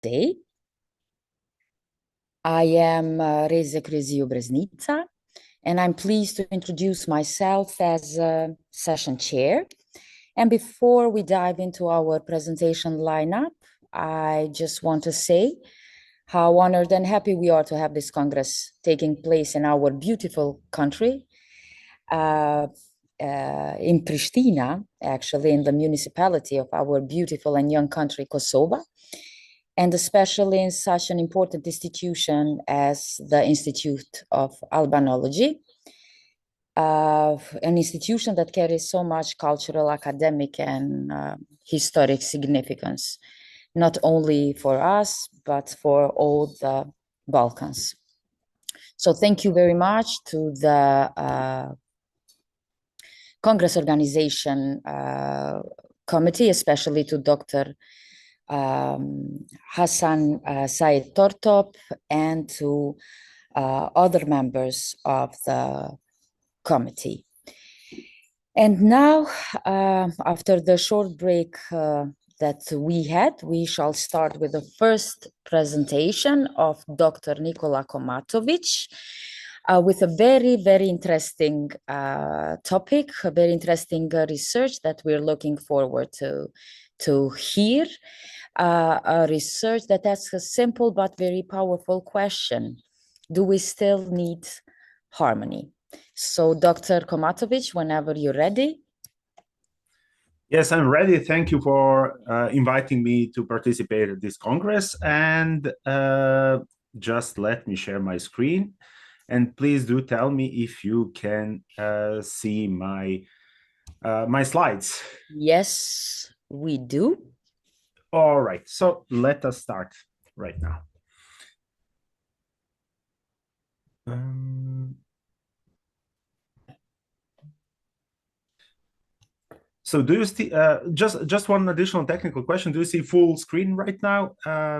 day. I am Reze Krezio-Breznica, and I'm pleased to introduce myself as a session chair. And before we dive into our presentation lineup, I just want to say how honored and happy we are to have this Congress taking place in our beautiful country, in Pristina, actually, in the municipality of our beautiful and young country, Kosova, and especially in such an important institution as the Institute of Albanology, an institution that carries so much cultural, academic, and historic significance, not only for us, but for all the Balkans. So thank you very much to the Congress Organization Committee, especially to Dr. Hassan Said Tortop, and to other members of the committee. And now, after the short break that we had, we shall start with the first presentation of Dr. Nikola Komatović, with a very, very interesting topic, a very interesting research that we're looking forward to hear. A research that asks a simple but very powerful question: do we still need harmony? So, Dr. Komatović, whenever you're ready. Yes, I'm ready. Thank you for inviting me to participate at this Congress. And just let me share my screen. And please do tell me if you can see my slides. Yes, we do. All right, so let us start right now. So do you see, just one additional technical question, do you see full screen right now?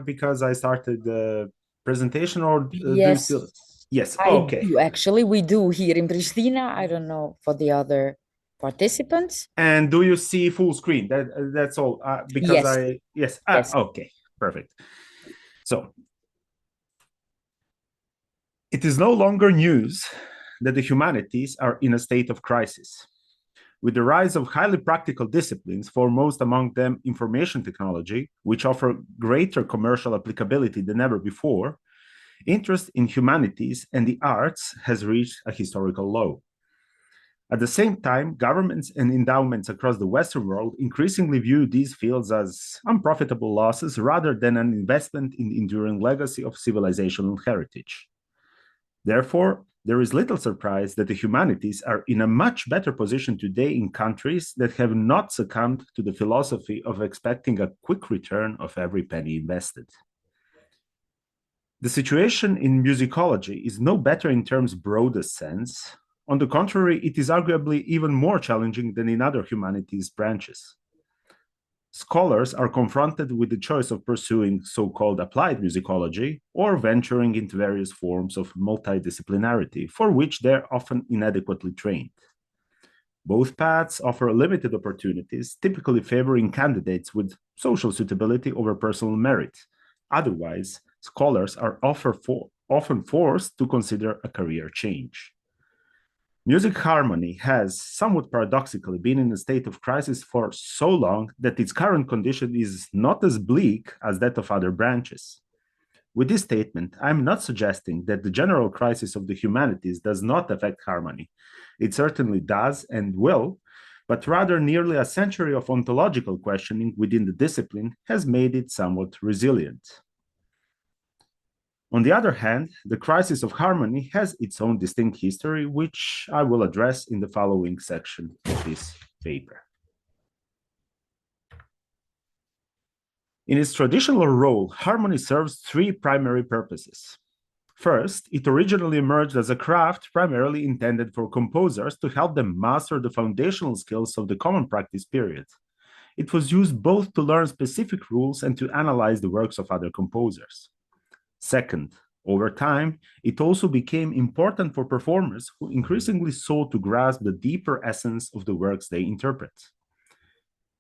Because I started the presentation, or yes, do you still... Yes, okay. Actually, we do here in Pristina. I don't know for the other participants. And do you see full screen? That's all, because yes. Yes. Okay, perfect. So it is no longer news that the humanities are in a state of crisis. With the rise of highly practical disciplines, foremost among them information technology, which offer greater commercial applicability than ever before, interest in humanities and the arts has reached a historical low. At the same time, governments and endowments across the Western world increasingly view these fields as unprofitable losses rather than an investment in the enduring legacy of civilizational heritage. Therefore, there is little surprise that the humanities are in a much better position today in countries that have not succumbed to the philosophy of expecting a quick return of every penny invested. The situation in musicology is no better in terms broadest sense. On the contrary, it is arguably even more challenging than in other humanities branches. Scholars are confronted with the choice of pursuing so-called applied musicology or venturing into various forms of multidisciplinarity, for which they're often inadequately trained. Both paths offer limited opportunities, typically favoring candidates with social suitability over personal merit. Otherwise, scholars are often forced to consider a career change. Music harmony has, somewhat paradoxically, been in a state of crisis for so long that its current condition is not as bleak as that of other branches. With this statement, I'm not suggesting that the general crisis of the humanities does not affect harmony. It certainly does and will, but rather nearly a century of ontological questioning within the discipline has made it somewhat resilient. On the other hand, the crisis of harmony has its own distinct history, which I will address in the following section of this paper. In its traditional role, harmony serves three primary purposes. First, it originally emerged as a craft primarily intended for composers to help them master the foundational skills of the common practice period. It was used both to learn specific rules and to analyze the works of other composers. Second, over time, it also became important for performers who increasingly sought to grasp the deeper essence of the works they interpret.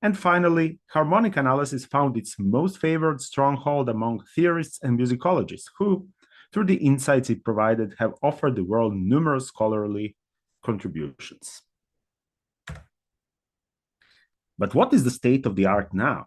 And finally, harmonic analysis found its most favored stronghold among theorists and musicologists who, through the insights it provided, have offered the world numerous scholarly contributions. But what is the state of the art now?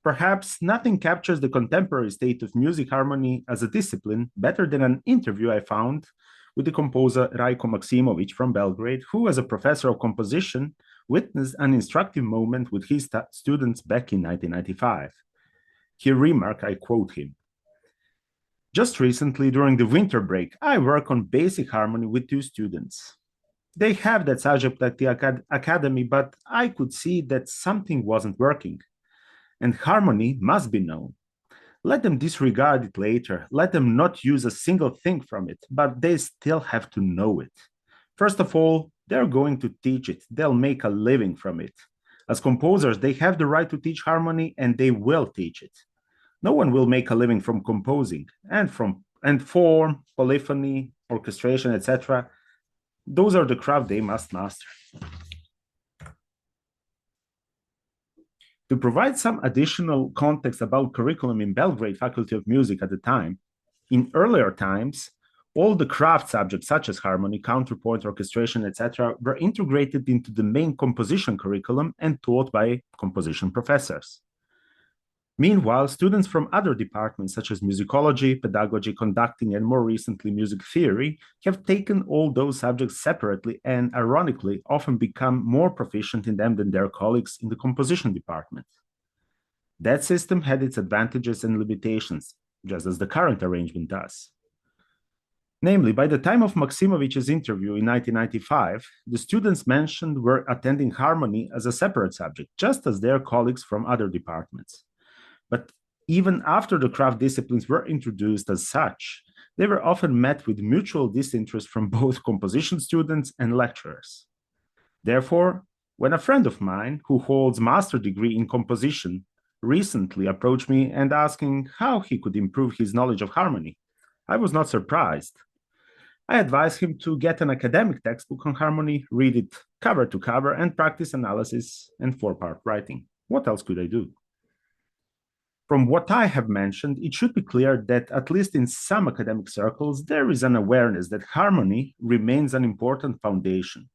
Perhaps nothing captures the contemporary state of music harmony as a discipline better than an interview I found with the composer Rajko Maksimović from Belgrade, who, as a professor of composition, witnessed an instructive moment with his students back in 1995. He remarked, I quote him, "Just recently, during the winter break, I work on basic harmony with 2 students. They have that subject at the academy, but I could see that something wasn't working. And harmony must be known. Let them disregard it later. Let them not use a single thing from it, but they still have to know it. First of all, they're going to teach it. They'll make a living from it. As composers, they have the right to teach harmony, and they will teach it. No one will make a living from composing, and form, polyphony, orchestration, etc. Those are the craft they must master." To provide some additional context about curriculum in Belgrade Faculty of Music at the time, in earlier times, all the craft subjects such as harmony, counterpoint, orchestration, etc. were integrated into the main composition curriculum and taught by composition professors. Meanwhile, students from other departments such as musicology, pedagogy, conducting, and more recently music theory have taken all those subjects separately and, ironically, often become more proficient in them than their colleagues in the composition department. That system had its advantages and limitations, just as the current arrangement does. Namely, by the time of Maksimović's interview in 1995, the students mentioned were attending harmony as a separate subject, just as their colleagues from other departments. But even after the craft disciplines were introduced as such, they were often met with mutual disinterest from both composition students and lecturers. Therefore, when a friend of mine who holds a master's degree in composition recently approached me and asking how he could improve his knowledge of harmony, I was not surprised. I advised him to get an academic textbook on harmony, read it cover to cover, and practice analysis and 4-part writing. What else could I do? From what I have mentioned, it should be clear that, at least in some academic circles, there is an awareness that harmony remains an important foundation,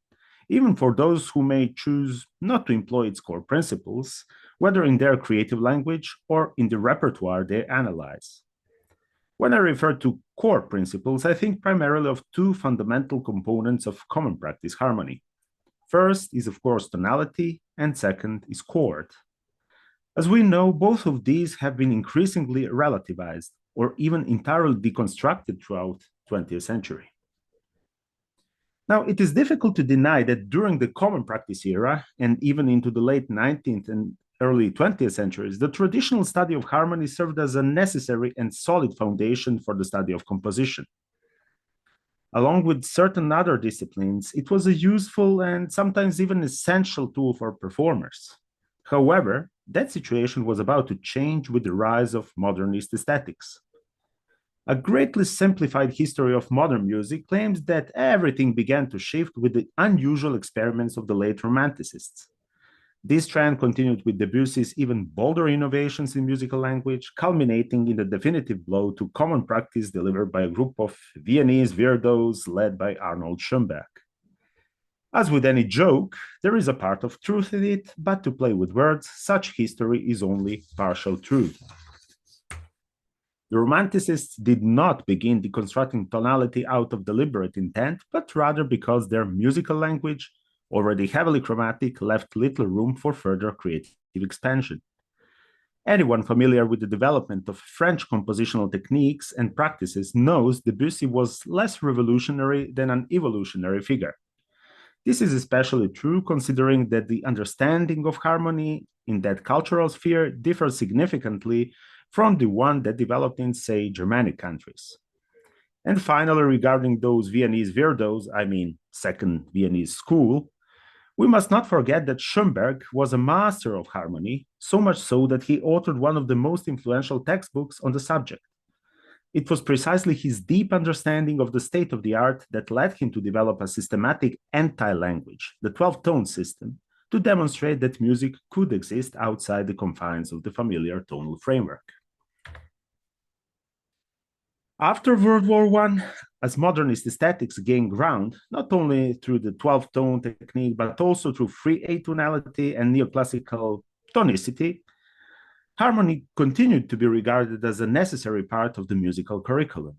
even for those who may choose not to employ its core principles, whether in their creative language or in the repertoire they analyze. When I refer to core principles, I think primarily of 2 fundamental components of common practice harmony. First is, of course, tonality, and second is chord. As we know, both of these have been increasingly relativized or even entirely deconstructed throughout the 20th century. Now, it is difficult to deny that during the common practice era, and even into the late 19th and early 20th centuries, the traditional study of harmony served as a necessary and solid foundation for the study of composition. Along with certain other disciplines, it was a useful and sometimes even essential tool for performers. However, that situation was about to change with the rise of modernist aesthetics. A greatly simplified history of modern music claims that everything began to shift with the unusual experiments of the late Romanticists. This trend continued with Debussy's even bolder innovations in musical language, culminating in the definitive blow to common practice delivered by a group of Viennese weirdos led by Arnold Schoenberg. As with any joke, there is a part of truth in it, but to play with words, such history is only partial truth. The Romanticists did not begin deconstructing tonality out of deliberate intent, but rather because their musical language, already heavily chromatic, left little room for further creative expansion. Anyone familiar with the development of French compositional techniques and practices knows Debussy was less revolutionary than an evolutionary figure. This is especially true considering that the understanding of harmony in that cultural sphere differs significantly from the one that developed in, say, Germanic countries. And finally, regarding those Viennese weirdos, I mean Second Viennese School, we must not forget that Schoenberg was a master of harmony, so much so that he authored one of the most influential textbooks on the subject. It was precisely his deep understanding of the state of the art that led him to develop a systematic anti-language, the 12-tone system, to demonstrate that music could exist outside the confines of the familiar tonal framework. After World War I, as modernist aesthetics gained ground, not only through the 12-tone technique, but also through free atonality and neoclassical tonicity, harmony continued to be regarded as a necessary part of the musical curriculum.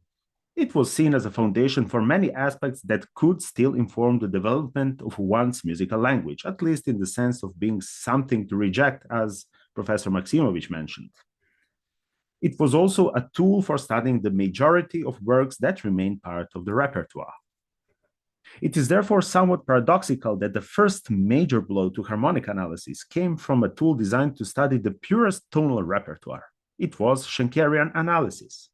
It was seen as a foundation for many aspects that could still inform the development of one's musical language, at least in the sense of being something to reject, as Professor Maksimović mentioned. It was also a tool for studying the majority of works that remain part of the repertoire. It is therefore somewhat paradoxical that the first major blow to harmonic analysis came from a tool designed to study the purest tonal repertoire. It was Schenkerian analysis.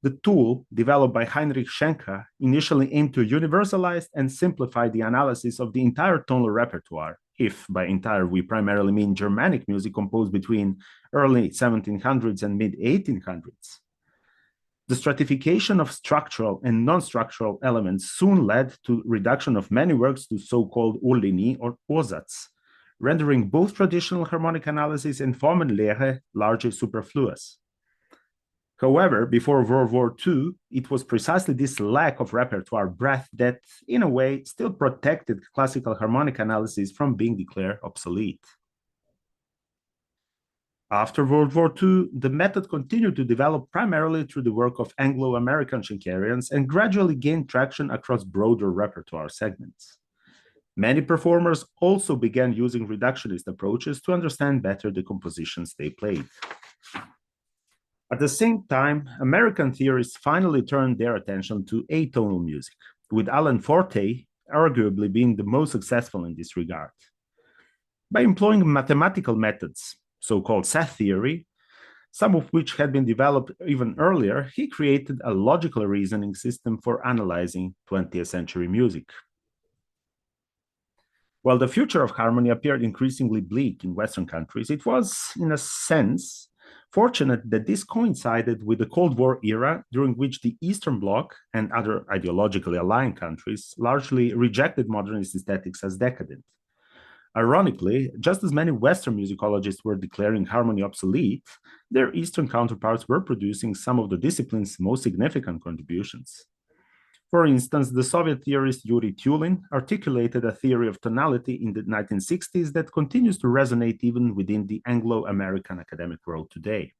The tool, developed by Heinrich Schenker, initially aimed to universalize and simplify the analysis of the entire tonal repertoire. If by entire we primarily mean Germanic music composed between early 1700s and mid-1800s. The stratification of structural and non-structural elements soon led to reduction of many works to so-called Urlini or Osatz, rendering both traditional harmonic analysis and Formenlehre largely superfluous. However, before World War II, it was precisely this lack of repertoire breadth that, in a way, still protected classical harmonic analysis from being declared obsolete. After World War II, the method continued to develop primarily through the work of Anglo-American Schenkerians and gradually gained traction across broader repertoire segments. Many performers also began using reductionist approaches to understand better the compositions they played. At the same time, American theorists finally turned their attention to atonal music, with Alan Forte arguably being the most successful in this regard. By employing mathematical methods, so-called set theory, some of which had been developed even earlier, he created a logical reasoning system for analyzing 20th century music. While the future of harmony appeared increasingly bleak in Western countries, it was, in a sense, fortunate that this coincided with the Cold War era, during which the Eastern Bloc and other ideologically aligned countries largely rejected modernist aesthetics as decadent. Ironically, just as many Western musicologists were declaring harmony obsolete, their Eastern counterparts were producing some of the discipline's most significant contributions. For instance, the Soviet theorist Yuri Tulin articulated a theory of tonality in the 1960s that continues to resonate even within the Anglo-American academic world today.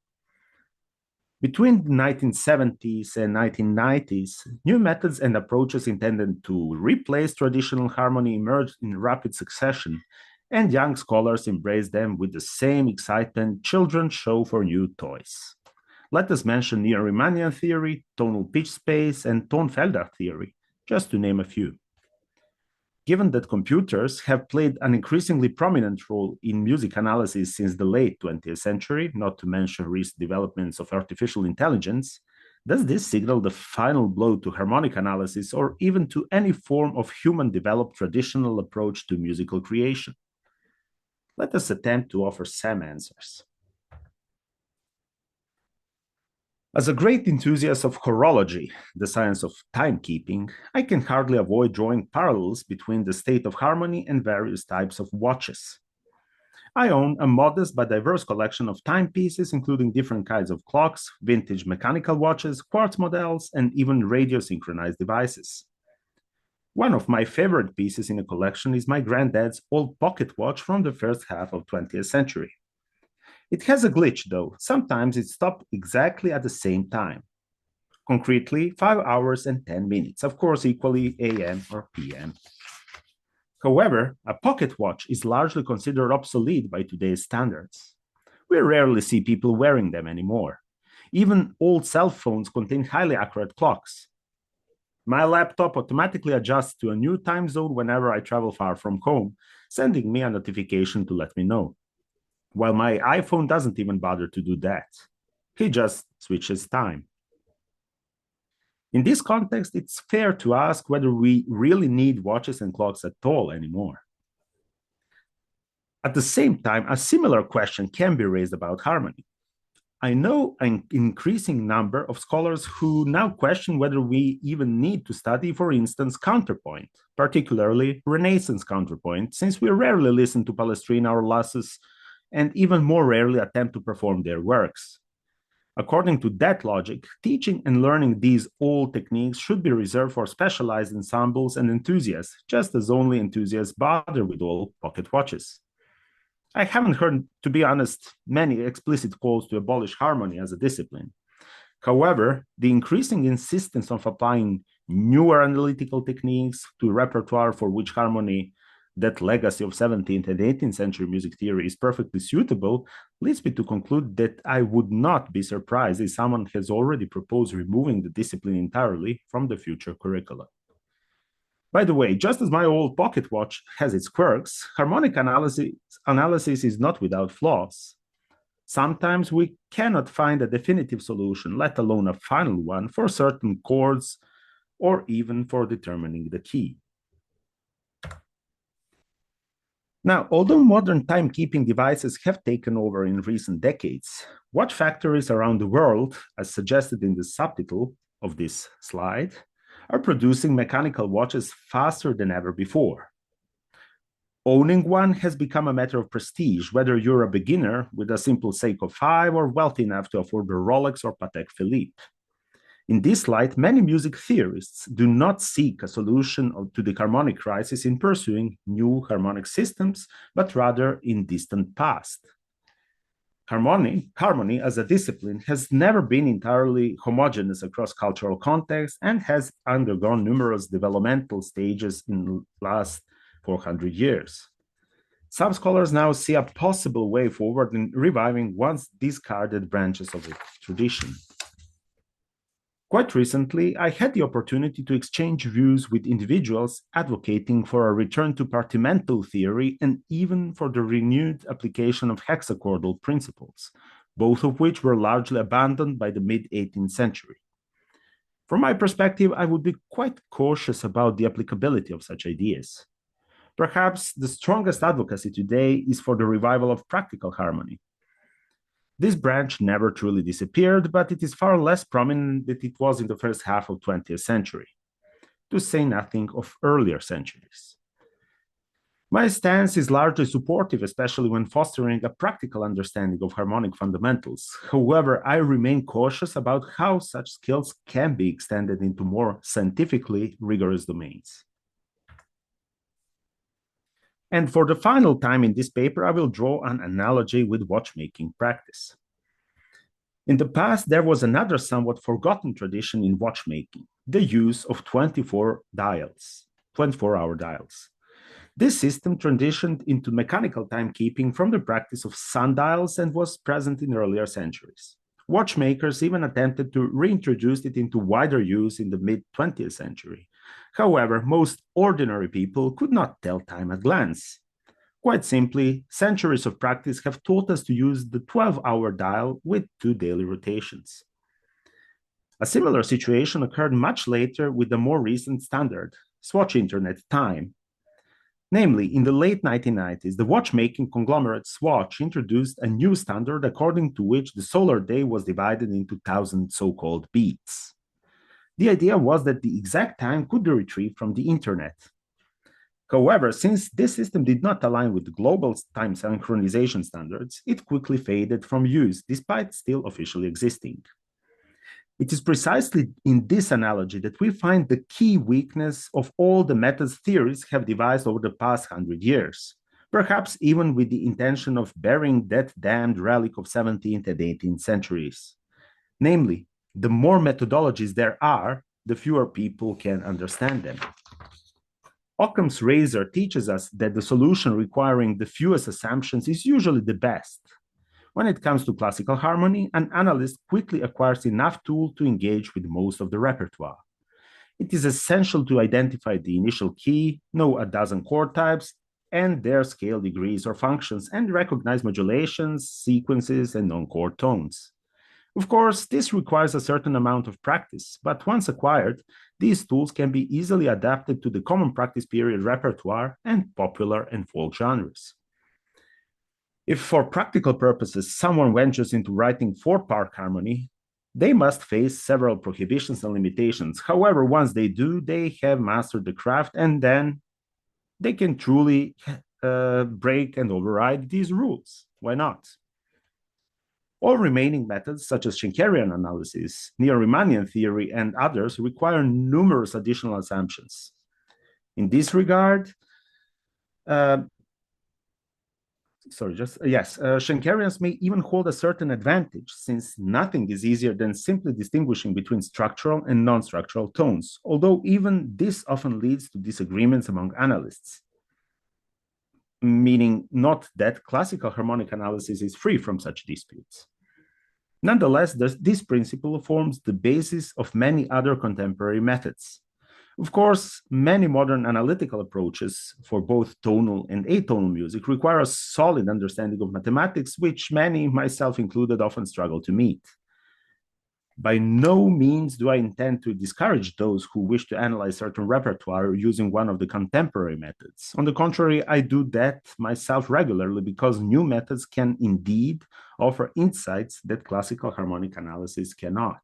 Between the 1970s and 1990s, new methods and approaches intended to replace traditional harmony emerged in rapid succession, and young scholars embraced them with the same excitement children show for new toys. Let us mention Neo-Riemannian theory, tonal pitch space, and Tonfelder theory, just to name a few. Given that computers have played an increasingly prominent role in music analysis since the late 20th century, not to mention recent developments of artificial intelligence, does this signal the final blow to harmonic analysis or even to any form of human-developed traditional approach to musical creation? Let us attempt to offer some answers. As a great enthusiast of horology, the science of timekeeping, I can hardly avoid drawing parallels between the state of harmony and various types of watches. I own a modest but diverse collection of timepieces, including different kinds of clocks, vintage mechanical watches, quartz models, and even radio-synchronized devices. One of my favorite pieces in the collection is my granddad's old pocket watch from the first half of the 20th century. It has a glitch, though. Sometimes it stopped exactly at the same time. Concretely, 5 hours and 10 minutes, of course equally AM or PM. However, a pocket watch is largely considered obsolete by today's standards. We rarely see people wearing them anymore. Even old cell phones contain highly accurate clocks. My laptop automatically adjusts to a new time zone whenever I travel far from home, sending me a notification to let me know. While my iPhone doesn't even bother to do that. He just switches time. In this context, it's fair to ask whether we really need watches and clocks at all anymore. At the same time, a similar question can be raised about harmony. I know an increasing number of scholars who now question whether we even need to study, for instance, counterpoint, particularly Renaissance counterpoint, since we rarely listen to Palestrina or Lassus and even more rarely attempt to perform their works. According to that logic, teaching and learning these old techniques should be reserved for specialized ensembles and enthusiasts, just as only enthusiasts bother with old pocket watches. I haven't heard, to be honest, many explicit calls to abolish harmony as a discipline. However, the increasing insistence of applying newer analytical techniques to a repertoire for which harmony, that legacy of 17th and 18th century music theory, is perfectly suitable, leads me to conclude that I would not be surprised if someone has already proposed removing the discipline entirely from the future curricula. By the way, just as my old pocket watch has its quirks, harmonic analysis is not without flaws. Sometimes we cannot find a definitive solution, let alone a final one, for certain chords or even for determining the key. Now, although modern timekeeping devices have taken over in recent decades, watch factories around the world, as suggested in the subtitle of this slide, are producing mechanical watches faster than ever before. Owning one has become a matter of prestige, whether you're a beginner with a simple Seiko 5 or wealthy enough to afford a Rolex or Patek Philippe. In this light, many music theorists do not seek a solution to the harmonic crisis in pursuing new harmonic systems, but rather in distant past. Harmony as a discipline has never been entirely homogeneous across cultural contexts and has undergone numerous developmental stages in the last 400 years. Some scholars now see a possible way forward in reviving once discarded branches of the tradition. Quite recently, I had the opportunity to exchange views with individuals advocating for a return to partimental theory and even for the renewed application of hexachordal principles, both of which were largely abandoned by the mid-18th century. From my perspective, I would be quite cautious about the applicability of such ideas. Perhaps the strongest advocacy today is for the revival of practical harmony. This branch never truly disappeared, but it is far less prominent than it was in the first half of the 20th century, to say nothing of earlier centuries. My stance is largely supportive, especially when fostering a practical understanding of harmonic fundamentals. However, I remain cautious about how such skills can be extended into more scientifically rigorous domains. And for the final time in this paper, I will draw an analogy with watchmaking practice. In the past, there was another somewhat forgotten tradition in watchmaking, the use of 24-hour dials. This system transitioned into mechanical timekeeping from the practice of sundials and was present in earlier centuries. Watchmakers even attempted to reintroduce it into wider use in the mid-20th century. However, most ordinary people could not tell time at a glance. Quite simply, centuries of practice have taught us to use the 12-hour dial with 2 daily rotations. A similar situation occurred much later with the more recent standard, Swatch Internet Time. Namely, in the late 1990s, the watchmaking conglomerate Swatch introduced a new standard according to which the solar day was divided into 1,000 so-called beats. The idea was that the exact time could be retrieved from the internet. However, since this system did not align with the global time synchronization standards, it quickly faded from use, despite still officially existing. It is precisely in this analogy that we find the key weakness of all the methods theorists have devised over the past 100 years, perhaps even with the intention of burying that damned relic of 17th and 18th centuries. Namely, the more methodologies there are, the fewer people can understand them. Occam's razor teaches us that the solution requiring the fewest assumptions is usually the best. When it comes to classical harmony, an analyst quickly acquires enough tools to engage with most of the repertoire. It is essential to identify the initial key, know a dozen chord types, and their scale degrees or functions, and recognize modulations, sequences, and non-chord tones. Of course, this requires a certain amount of practice, but once acquired, these tools can be easily adapted to the common practice period repertoire and popular and folk genres. If for practical purposes someone ventures into writing four-part harmony, they must face several prohibitions and limitations. However, once they do, they have mastered the craft, and then they can truly break and override these rules. Why not? All remaining methods, such as Schenkerian analysis, neo-Riemannian theory, and others, require numerous additional assumptions. In this regard, Schenkerians may even hold a certain advantage, since nothing is easier than simply distinguishing between structural and non-structural tones, although even this often leads to disagreements among analysts, meaning not that classical harmonic analysis is free from such disputes. Nonetheless, this principle forms the basis of many other contemporary methods. Of course, many modern analytical approaches for both tonal and atonal music require a solid understanding of mathematics, which many, myself included, often struggle to meet. By no means do I intend to discourage those who wish to analyze certain repertoire using one of the contemporary methods. On the contrary, I do that myself regularly because new methods can indeed offer insights that classical harmonic analysis cannot.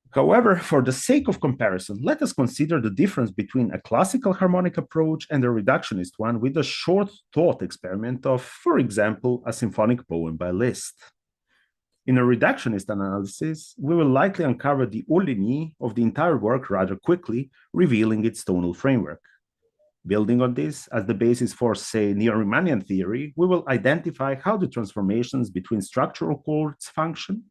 However, for the sake of comparison, let us consider the difference between a classical harmonic approach and a reductionist one with a short thought experiment of, for example, a symphonic poem by Liszt. In a reductionist analysis, we will likely uncover the haut ligne of the entire work rather quickly, revealing its tonal framework. Building on this as the basis for, say, neo-Riemannian theory, we will identify how the transformations between structural chords function.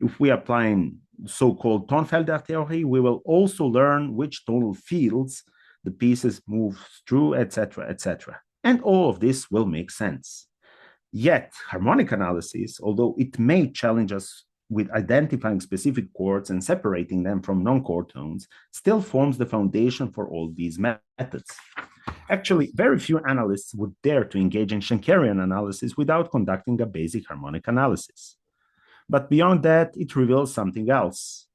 If we apply so-called Tonfelder theory, we will also learn which tonal fields the pieces move through, etc., etc. And all of this will make sense. Yet, harmonic analysis, although it may challenge us with identifying specific chords and separating them from non-chord tones, still forms the foundation for all these methods. Actually, very few analysts would dare to engage in Schenkerian analysis without conducting a basic harmonic analysis. But beyond that, it reveals something else.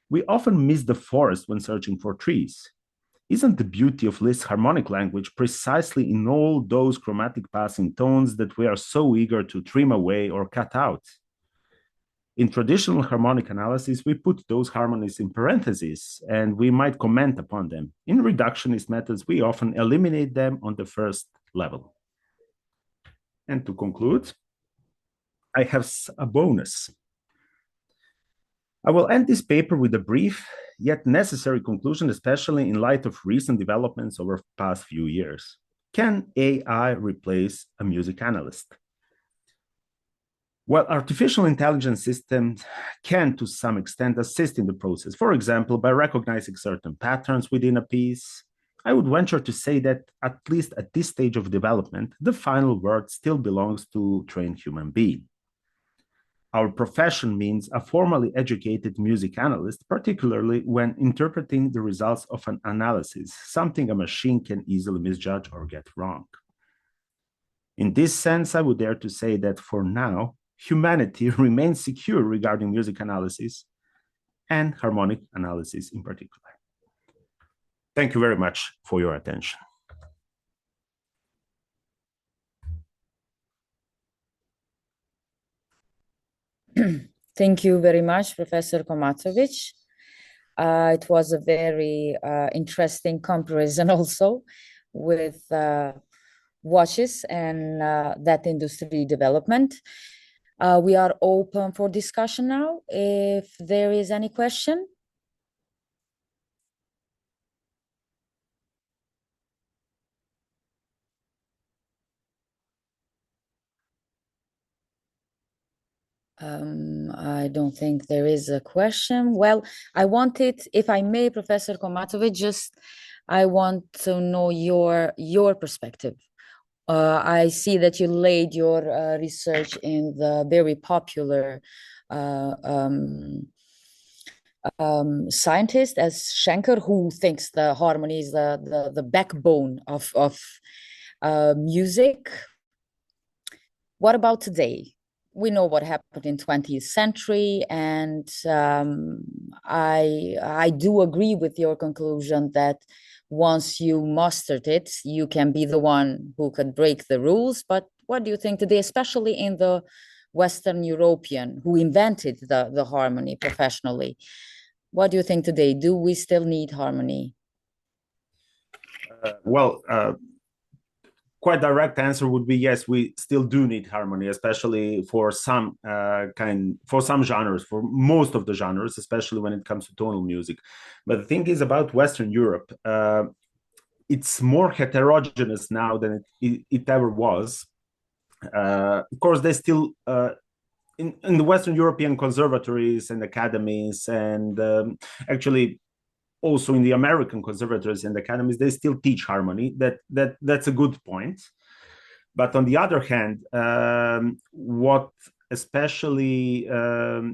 We often miss the forest when searching for trees. Isn't the beauty of Liszt's harmonic language precisely in all those chromatic passing tones that we are so eager to trim away or cut out? In traditional harmonic analysis, we put those harmonies in parentheses and we might comment upon them. In reductionist methods, we often eliminate them on the first level. And to conclude, I have a bonus. I will end this paper with a brief yet necessary conclusion, especially in light of recent developments over the past few years. Can AI replace a music analyst? Well, artificial intelligence systems can, to some extent, assist in the process. For example, by recognizing certain patterns within a piece, I would venture to say that, at least at this stage of development, the final word still belongs to a trained human being. Our profession means a formally educated music analyst, particularly when interpreting the results of an analysis, something a machine can easily misjudge or get wrong. In this sense, I would dare to say that for now, humanity remains secure regarding music analysis and harmonic analysis in particular. Thank you very much for your attention. Thank you very much, Professor Komatović. It was a very interesting comparison also with watches and that industry development. We are open for discussion now. If there is any question. I don't think there is a question. Well, I wanted, if I may, Professor Komatović, I want to know your perspective. I see that you laid your research in the very popular scientist as Schenker, who thinks the harmony is the backbone of music. What about today? We know what happened in 20th century, and I do agree with your conclusion that once you mastered it, you can be the one who could break the rules. But what do you think today, especially in the Western European who invented the harmony professionally? What do you think today? Do we still need harmony? Quite direct answer would be yes, we still do need harmony, especially for some genres, for most of the genres, especially when it comes to tonal music. But the thing is about Western Europe, it's more heterogeneous now than it ever was. Of course, they still in the Western European conservatories and academies, and actually also in the American conservatories and academies, they still teach harmony. That's a good point. But on the other hand, what especially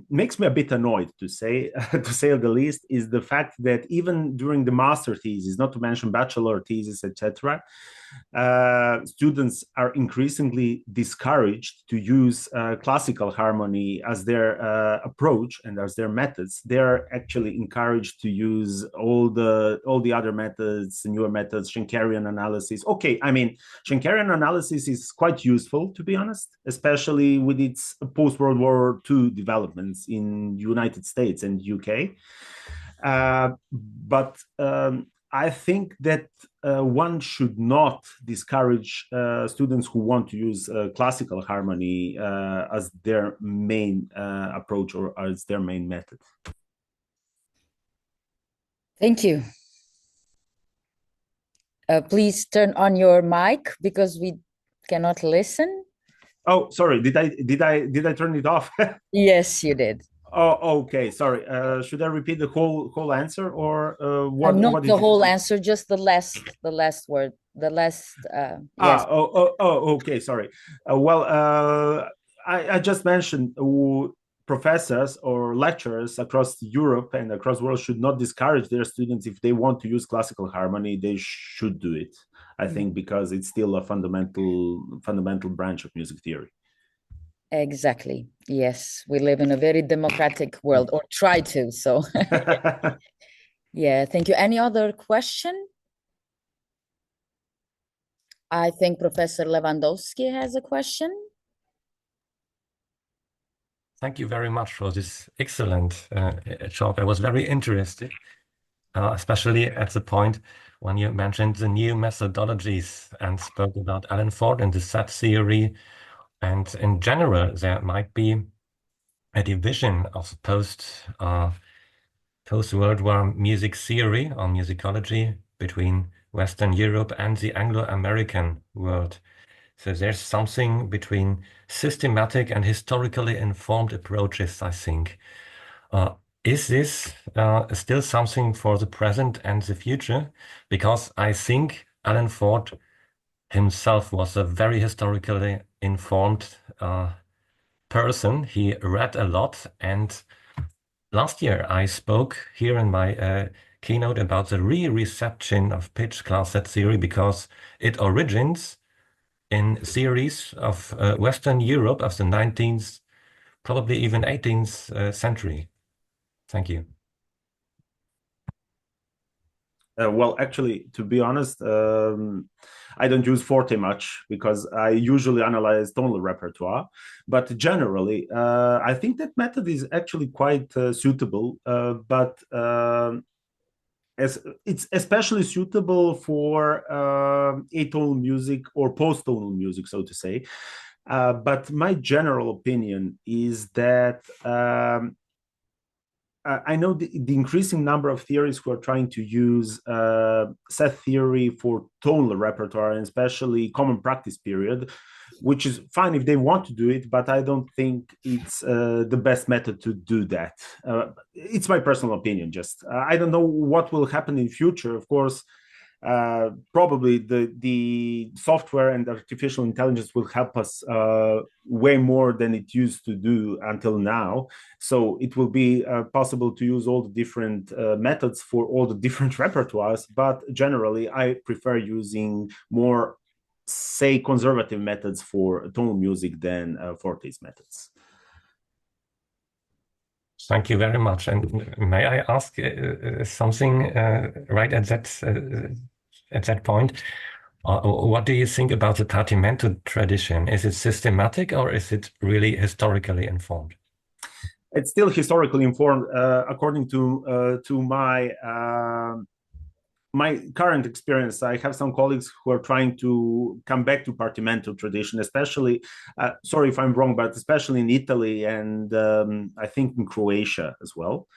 makes me a bit annoyed, to say the least, is the fact that even during the master thesis, not to mention bachelor thesis, etc., students are increasingly discouraged to use classical harmony as their approach and as their methods. They're actually encouraged to use all the other methods, newer methods, Schenkerian analysis. Okay, I mean, Schenkerian analysis is quite useful, to be honest, especially with its post-World War II developments in United States and UK. But I think that one should not discourage students who want to use classical harmony as their main approach or as their main method. Thank you. Please turn on your mic because we cannot listen. Oh, sorry. Did I turn it off? Yes, you did. Oh, okay. Sorry. Should I repeat the whole answer, or what? Not the whole answer, just the last word, the last. Yes. Okay. Sorry. I just mentioned professors or lecturers across Europe and across the world should not discourage their students if they want to use classical harmony. They should do it. I think because it's still a fundamental branch of music theory. Exactly. Yes, we live in a very democratic world, or try to. So, yeah. Thank you. Any other question? I think Professor Lewandowski has a question. Thank you very much for this excellent talk. I was very interested, especially at the point when you mentioned the new methodologies and spoke about Alan Ford and the set theory. And in general, there might be a division of post-World War music theory or musicology between Western Europe and the Anglo-American world. So there's something between systematic and historically informed approaches, I think. Is this still something for the present and the future? Because I think Alan Ford himself was a very historically informed person. He read a lot. And last year I spoke here in my keynote about the re-reception of pitch class set theory because it originates in theories of Western Europe of the 19th, probably even 18th century. Thank you. Well, actually, to be honest, I don't use Forte much because I usually analyze tonal repertoire. But generally, I think that method is actually quite suitable. But it's especially suitable for atonal music or post-tonal music, so to say. But my general opinion is that I know the increasing number of theorists who are trying to use set theory for tonal repertoire, and especially common practice period, which is fine if they want to do it, but I don't think it's the best method to do that. It's my personal opinion. Just I don't know what will happen in future. Of course, probably the software and artificial intelligence will help us way more than it used to do until now. So it will be possible to use all the different methods for all the different repertoires. But generally, I prefer using more, say, conservative methods for tonal music than Forte's methods. Thank you very much. And may I ask something right at that point? What do you think about the Partimento tradition? Is it systematic or is it really historically informed? It's still historically informed, according to my my current experience. I have some colleagues who are trying to come back to Partimento tradition, especially, sorry if I'm wrong, but especially in Italy and I think in Croatia as well.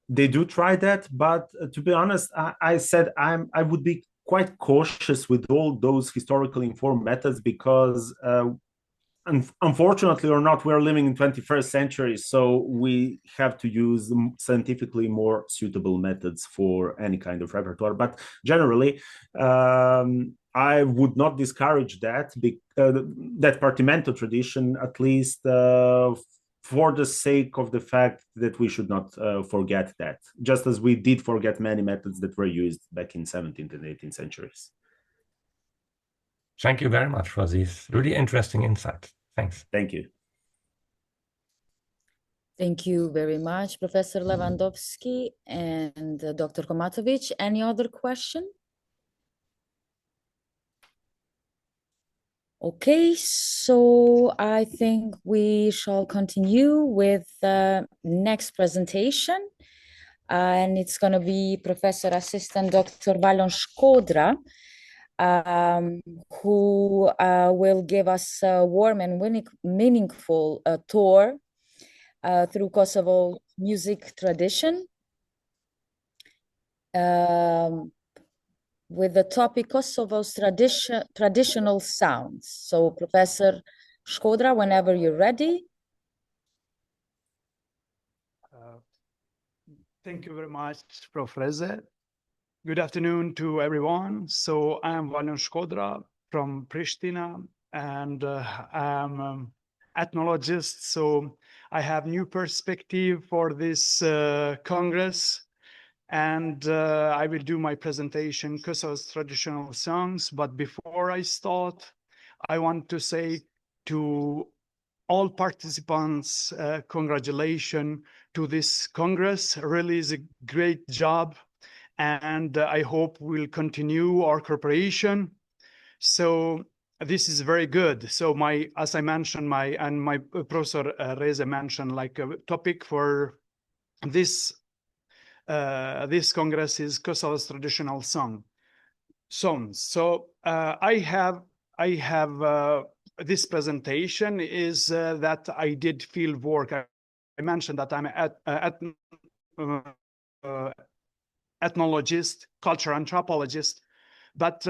They do try that, but to be honest, I said I would be quite cautious with all those historically informed methods because unfortunately or not, we're living in 21st century, so we have to use scientifically more suitable methods for any kind of repertoire. But generally, I would not discourage that that Partimento tradition, at least for the sake of the fact that we should not forget that, just as we did forget many methods that were used back in 17th and 18th centuries. Thank you very much for these really interesting insights. Thanks. Thank you. Thank you very much, Professor Lewandowski and Dr. Komatović. Any other question? Okay, so I think we shall continue with the next presentation. And it's going to be Professor Assistant Dr. Valon Shkodra, who will give us a warm and meaningful tour through Kosovo music tradition with the topic Kosovo's traditional sounds. So Professor Shkodra, whenever you're ready. Thank you very much, Prof. Reze. Good afternoon to everyone. So I am Valon Shkodra from Pristina, and I'm an ethnologist. So I have new perspective for this Congress, and I will do my presentation, Kosovo's traditional songs. But before I start, I want to say to all participants, congratulations to this Congress. Really is a great job. And I hope we'll continue our cooperation. So this is very good. So as I mentioned, my Professor Reze mentioned, like a topic for this Congress is Kosovo's traditional songs. So I have this presentation is that I did field work. I mentioned that I'm an ethnologist, cultural anthropologist, but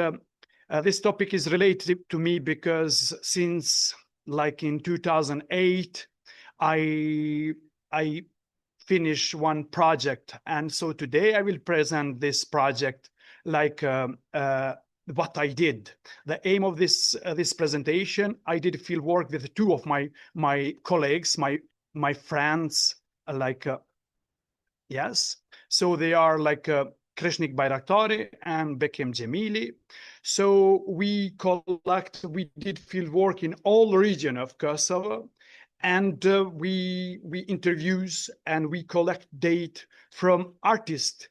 this topic is related to me because since like in 2008, I finished one project. And so today I will present this project like what I did. The aim of this presentation, I did field work with two of my colleagues, my friends, like yes. So they are like Krishnik Bayraktari and Bekim Cemili. So we did field work in all region of Kosovo, and we interviews and we collect data from artists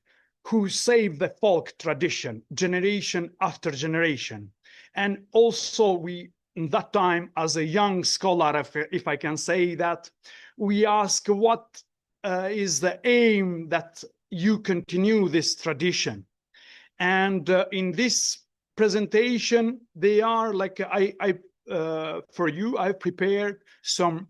who save the folk tradition generation after generation. And also we, in that time, as a young scholar, if I can say that, we ask what is the aim that you continue this tradition. And in this presentation, they are like, for you, I prepared some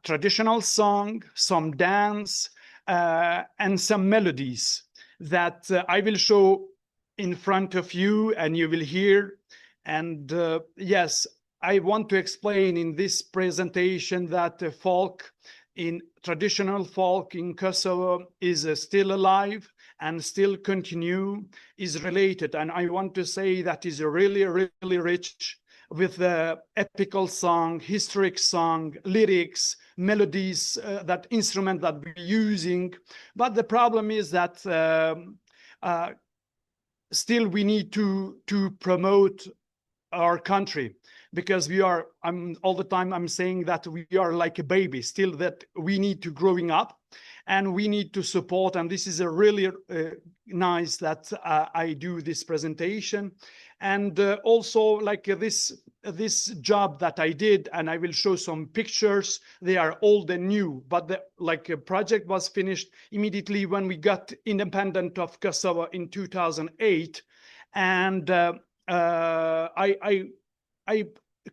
traditional song, some dance, and some melodies that I will show in front of you and you will hear. And yes, I want to explain in this presentation that traditional folk in Kosovo is still alive and still continue, is related. And I want to say that is really, really rich with the epical song, historic song, lyrics, melodies, that instrument that we're using. But the problem is that still we need to promote our country, because I'm all the time I'm saying that we are like a baby still, that we need to growing up and we need to support. And this is a really nice that I do this presentation. And also like this job that I did, and I will show some pictures. They are old and new, but the project was finished immediately when we got independent of Kosovo in 2008. And I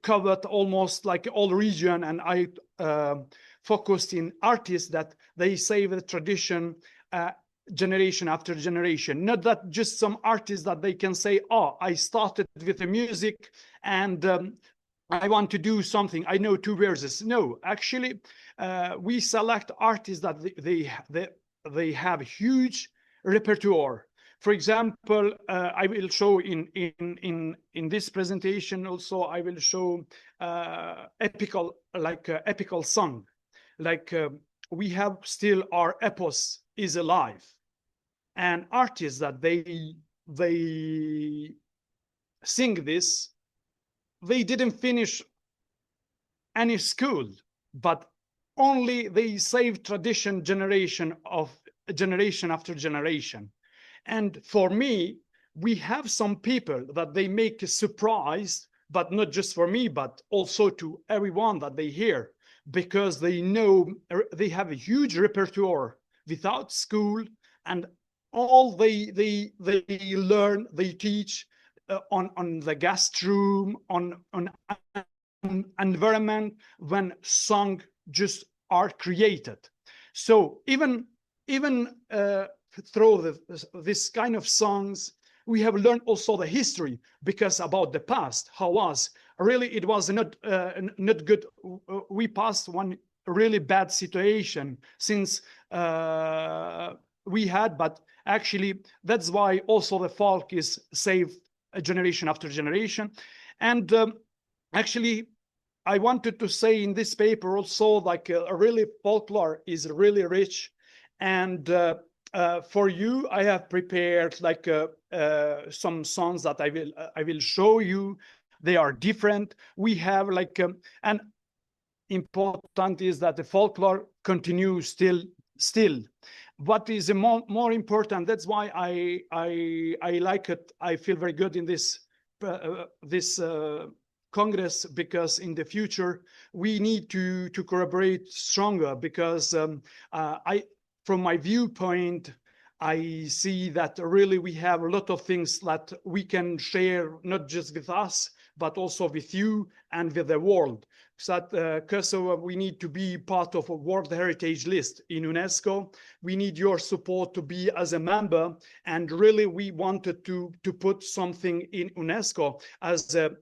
covered almost like all region, and I focused in artists that they save the tradition generation after generation. Not that just some artists that they can say, oh, I started with the music and I want to do something. I know 2 verses. No, actually, we select artists that they have huge repertoire. For example, I will show in this presentation also, I will show epical song. Like we have still our epos is alive, and artists that they sing this, they didn't finish any school, but only they save tradition generation after generation. And for me, we have some people that they make a surprise, but not just for me, but also to everyone that they hear, because they know they have a huge repertoire without school, and all they learn, they teach on the guest room, on environment when songs just are created. So even through this kind of songs, we have learned also the history, because about the past, how was really, it was not good. We passed one really bad situation since we had, but actually that's why also the folk is saved generation after generation. And actually, I wanted to say in this paper also, like a really folklore is really rich. And for you, I have prepared like some songs that I will show you. They are different. We have like and important is that the folklore continues still. What is more important? That's why I like it. I feel very good in this Congress, because in the future we need to collaborate stronger, because from my viewpoint, I see that really we have a lot of things that we can share, not just with us, but also with you and with the world. So that Kosovo, we need to be part of a World Heritage List in UNESCO. We need your support to be as a member, and really we wanted to put something in UNESCO as a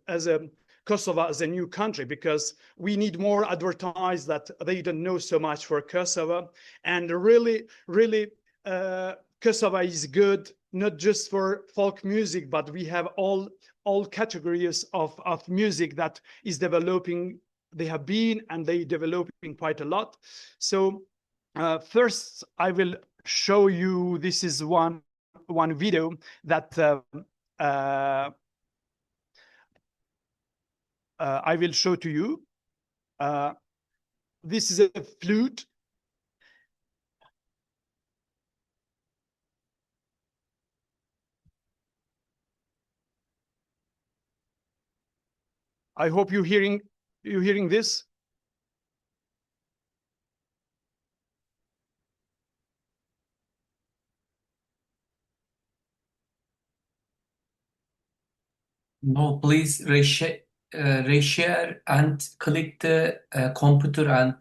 Kosovo as a new country, because we need more advertise that they don't know so much for Kosovo. And really Kosovo is good, not just for folk music, but we have all categories of music that is developing. They have been and they developing quite a lot. So first I will show you, this is one video that I will show to you. This is a flute. I hope you're hearing this. No, please reshare and click the computer and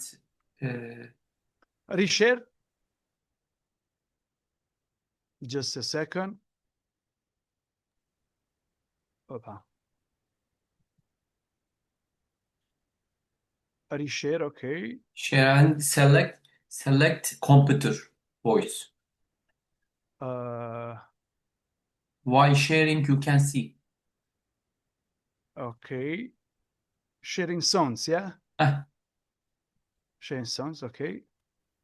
Reshare. Just a second. Opa. Reshare, okay. share and select computer voice. While sharing, you can see. Okay. Sharing sounds, yeah? Ah, Sharing sounds, okay.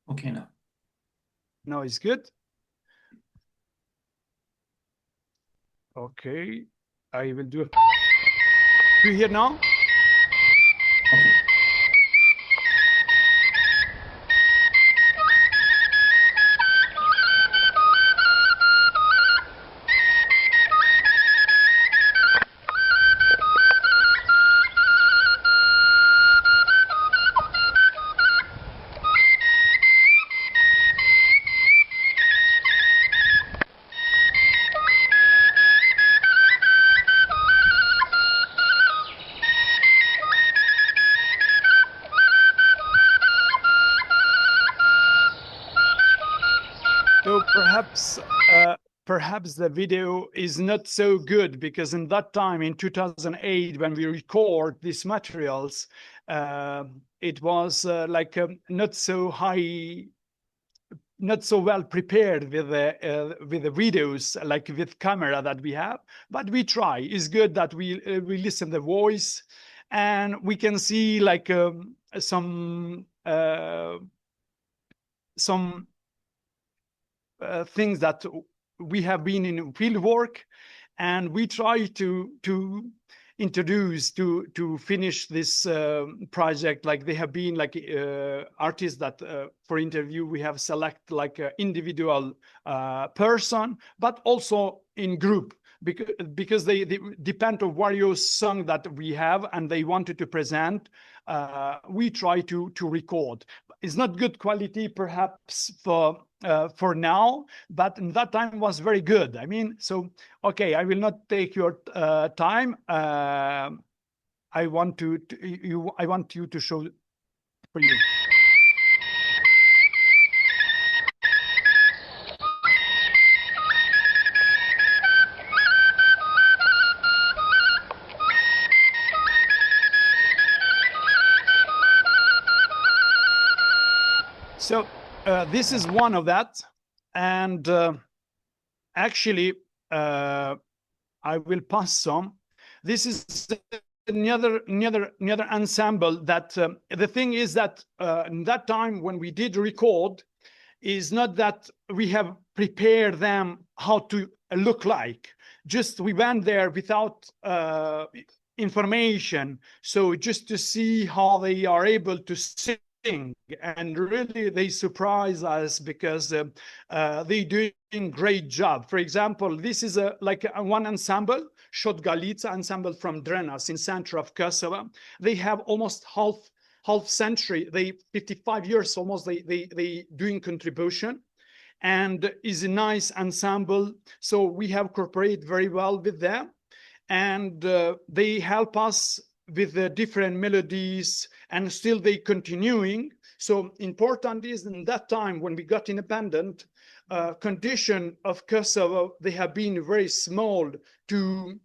okay now. Now it's good. Okay. I will do. Do you hear now? So perhaps the video is not so good, because in that time, in 2008, when we record these materials, it was not so high, not so well prepared with the videos, like with camera that we have. But we try. It's good that we listen the voice, and we can see like some things that we have been in field work, and we try to introduce to finish this project. Like they have been like artists that for interview we have select like an individual person, but also in group, because they depend on various songs that we have and they wanted to present. We try to record. It's not good quality perhaps for now, but in that time was very good. I mean, so okay, I will not take your time. I want you to show for you. So this is one of that, and actually I will pass some. This is another ensemble that the thing is that in that time when we did record, is not that we have prepared them how to look like. Just we went there without information, so just to see how they are able to sing. And really they surprise us, because they doing great job. For example, this is one ensemble, Shkodra ensemble from Drenas in center of Kosova. They have almost half century, 55 years almost, they doing contribution, and is a nice ensemble. So we have cooperated very well with them, and they help us with the different melodies, and still they continuing. So important is in that time when we got independent, condition of Kosovo, they have been very small to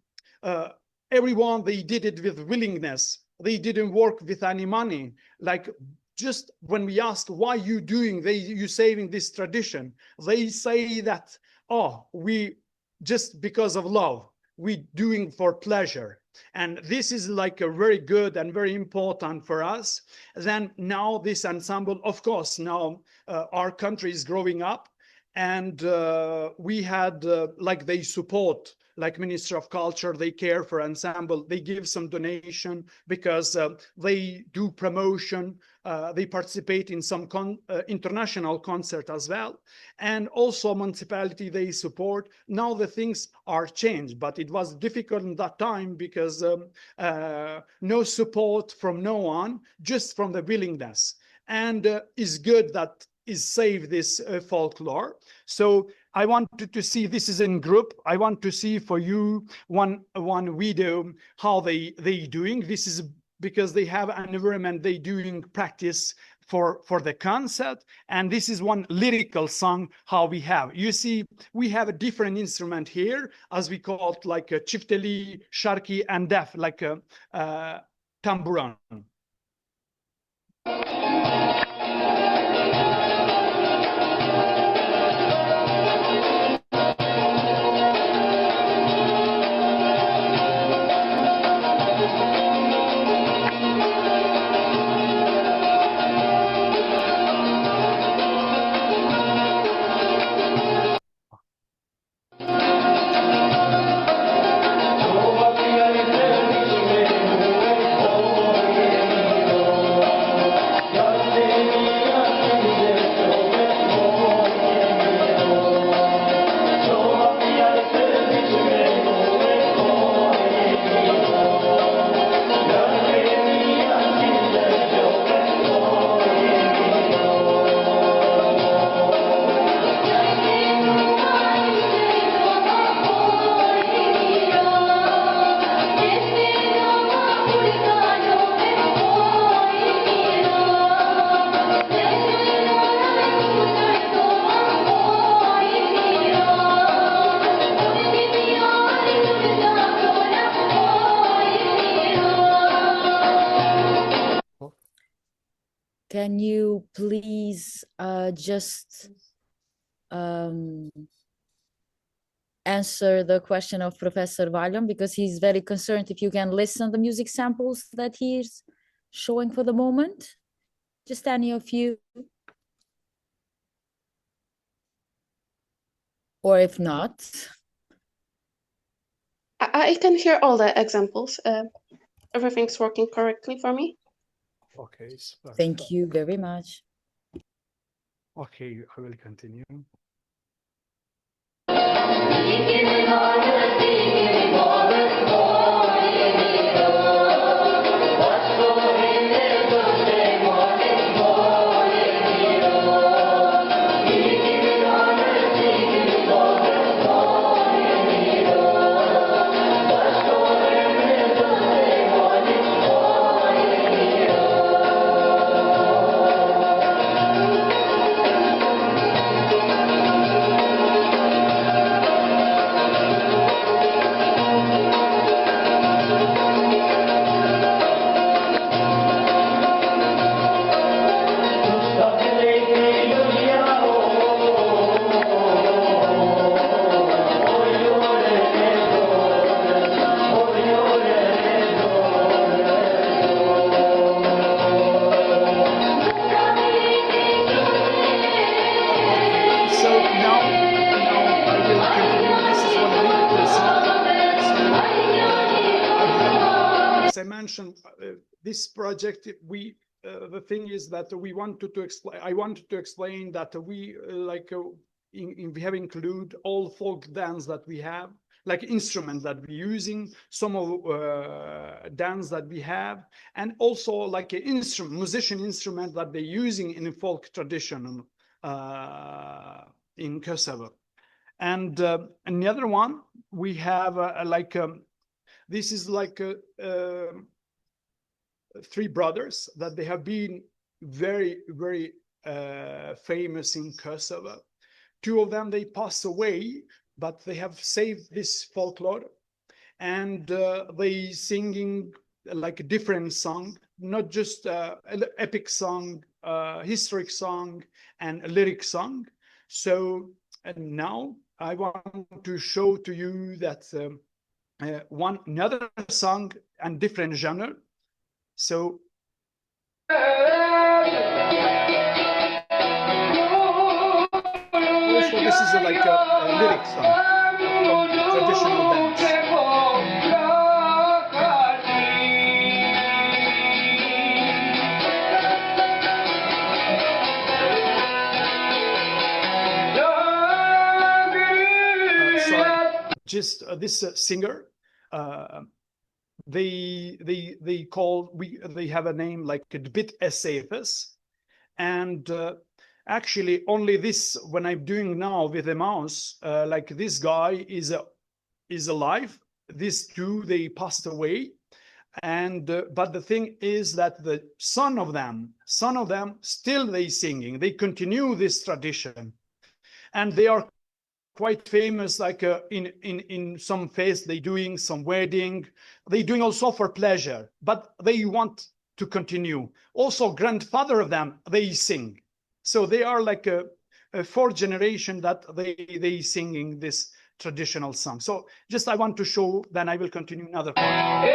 everyone. They did it with willingness. They didn't work with any money. Like just when we asked why you doing, you saving this tradition, they say that, oh, we just because of love, we doing for pleasure. And this is like a very good and very important for us. Then now this ensemble, of course, now our country is growing up, and we had like they support, like Minister of Culture, they care for ensemble, they give some donation, because they do promotion, they participate in some international concert as well, and also municipality they support. Now the things are changed, but it was difficult in that time, because no support from no one, just from the willingness. And it's good that is save this folklore. So I wanted to see, this is in group, I want to see for you one video how they doing. This is because they have an environment, they doing practice for the concert. And this is one lyrical song how we have. You see, we have a different instrument here, as we call it, like a chifteli, sharki, and def, like a tamburan. to please just answer the question of Professor Valon, because he's very concerned if you can listen the music samples that he's showing for the moment. Just any of you. Or if not. I can hear all the examples. Everything's working correctly for me. Okay. So Thank you very much. okay, I will continue. This project, the thing is that we wanted to explain. I wanted to explain that we we have include all folk dance that we have, like instruments that we're using, some of dance that we have, and also like an musician instrument that they're using in folk tradition in Kosovo. And another one we have this is like three brothers that they have been very, very famous in Kosovo. Two of them, they passed away, but they have saved this folklore, and they singing like a different song, not just an epic song, historic song, and a lyric song. So and now I want to show to you that another song and different genre. So also this is like a lyric song from traditional dance. Just this singer, they have a name like Bit Esafis, and actually only this when I'm doing now with the mouse, like this guy is alive. These two, they passed away, and but the thing is that the son of them still they singing. They continue this tradition, and they are quite famous, like in some feast, they doing some wedding, they doing also for pleasure, but they want to continue. Also, grandfather of them, they sing. So they are like a fourth generation that they singing this traditional song. So just I want to show, then I will continue another part.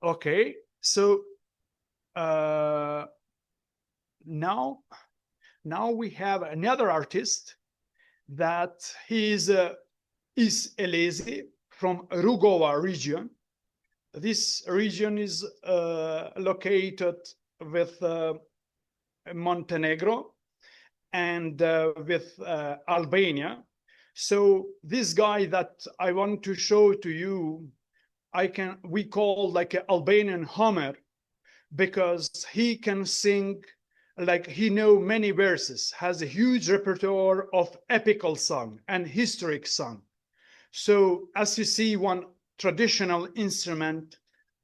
Okay, so now we have another artist that he is Elezi from Rugova region. This region is located with Montenegro and with Albania. So this guy that I want to show to you, we call like an Albanian Homer, because he can sing, like he know many verses, has a huge repertoire of epical song and historic song. So as you see, one traditional instrument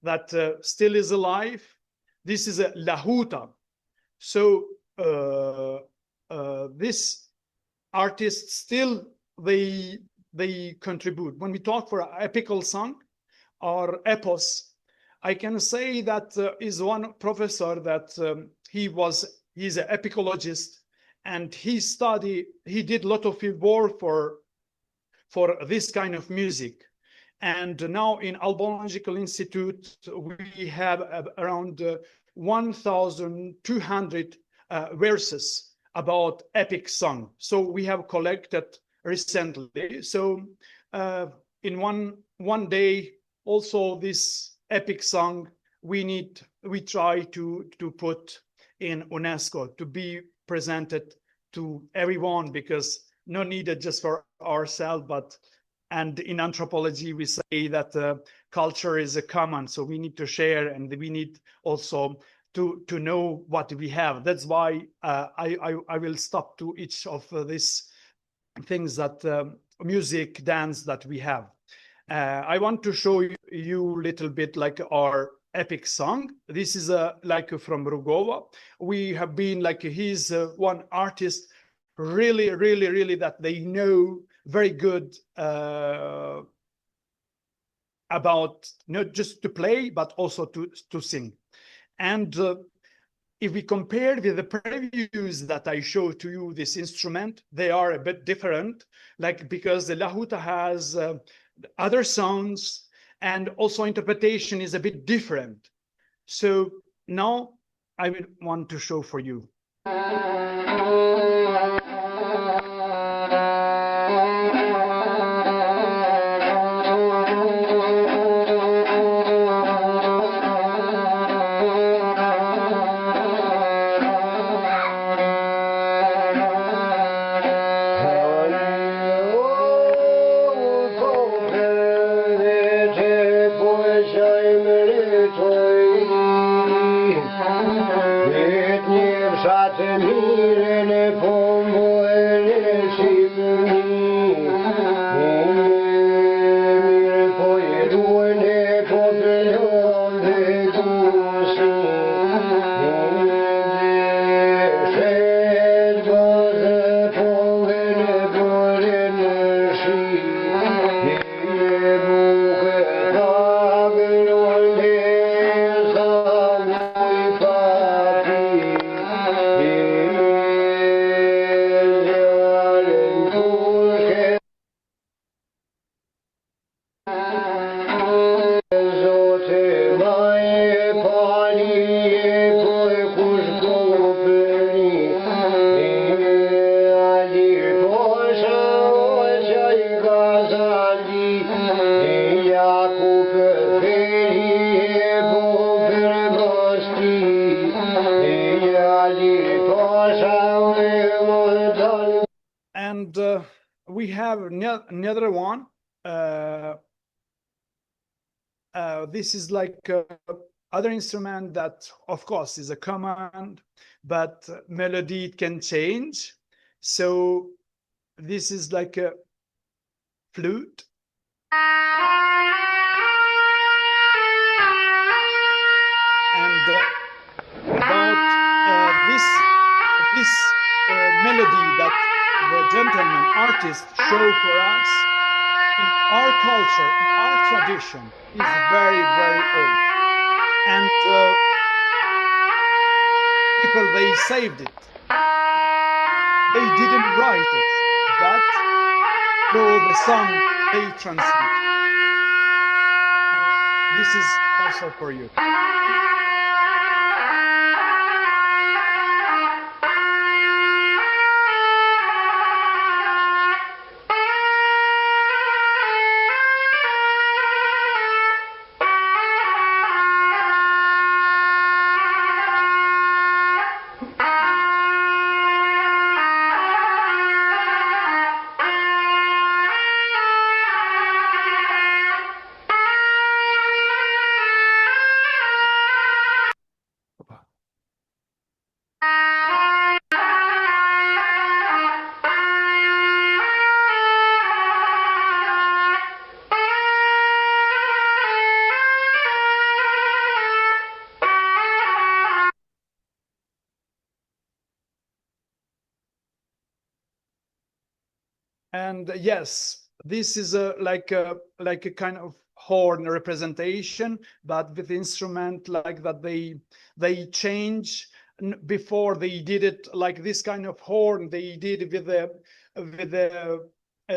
that still is alive, this is a lahuta. So this artist still, they contribute. When we talk for epical song or epos, I can say that is one professor that he's an epicologist, and he did a lot of work for this kind of music. And now in Albological Institute, we have around 1,200 verses about epic song. So we have collected recently. So in one day, also this epic song we try to put in UNESCO to be presented to everyone, because no needed just for ourselves, and in anthropology we say that culture is a common, so we need to share, and we need also to know what we have. That's why I will stop to each of these things that music, dance that we have. I want to show you a little bit like our epic song. This is like from Rugova. We have been like, he's one artist really that they know very good about not just to play but also to sing. And if we compare with the previews that I showed to you, this instrument, they are a bit different, like because the lahuta has other sounds, and also interpretation is a bit different. So now I will want to show for you. And we have another one. This is like other instrument that, of course, is a command, but melody can change. So this is like a flute. And about this melody that the gentleman artist showed for us, in our culture, in our tradition, is very old. And people, they saved it. They didn't write it, but through the song they transmit. This is also for you. And yes, this is like a kind of horn representation, but with instrument like that they change. Before they did it like this kind of horn, they did it with a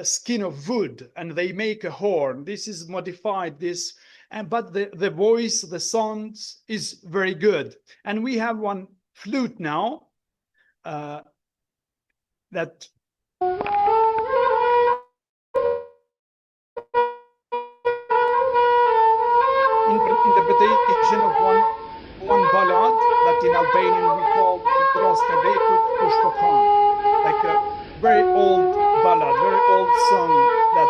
skin of wood, and they make a horn. This is modified, this, and but the voice, the sounds is very good. And we have one flute now that interpretation of one ballad that in Albanian we call like a very old ballad, very old song that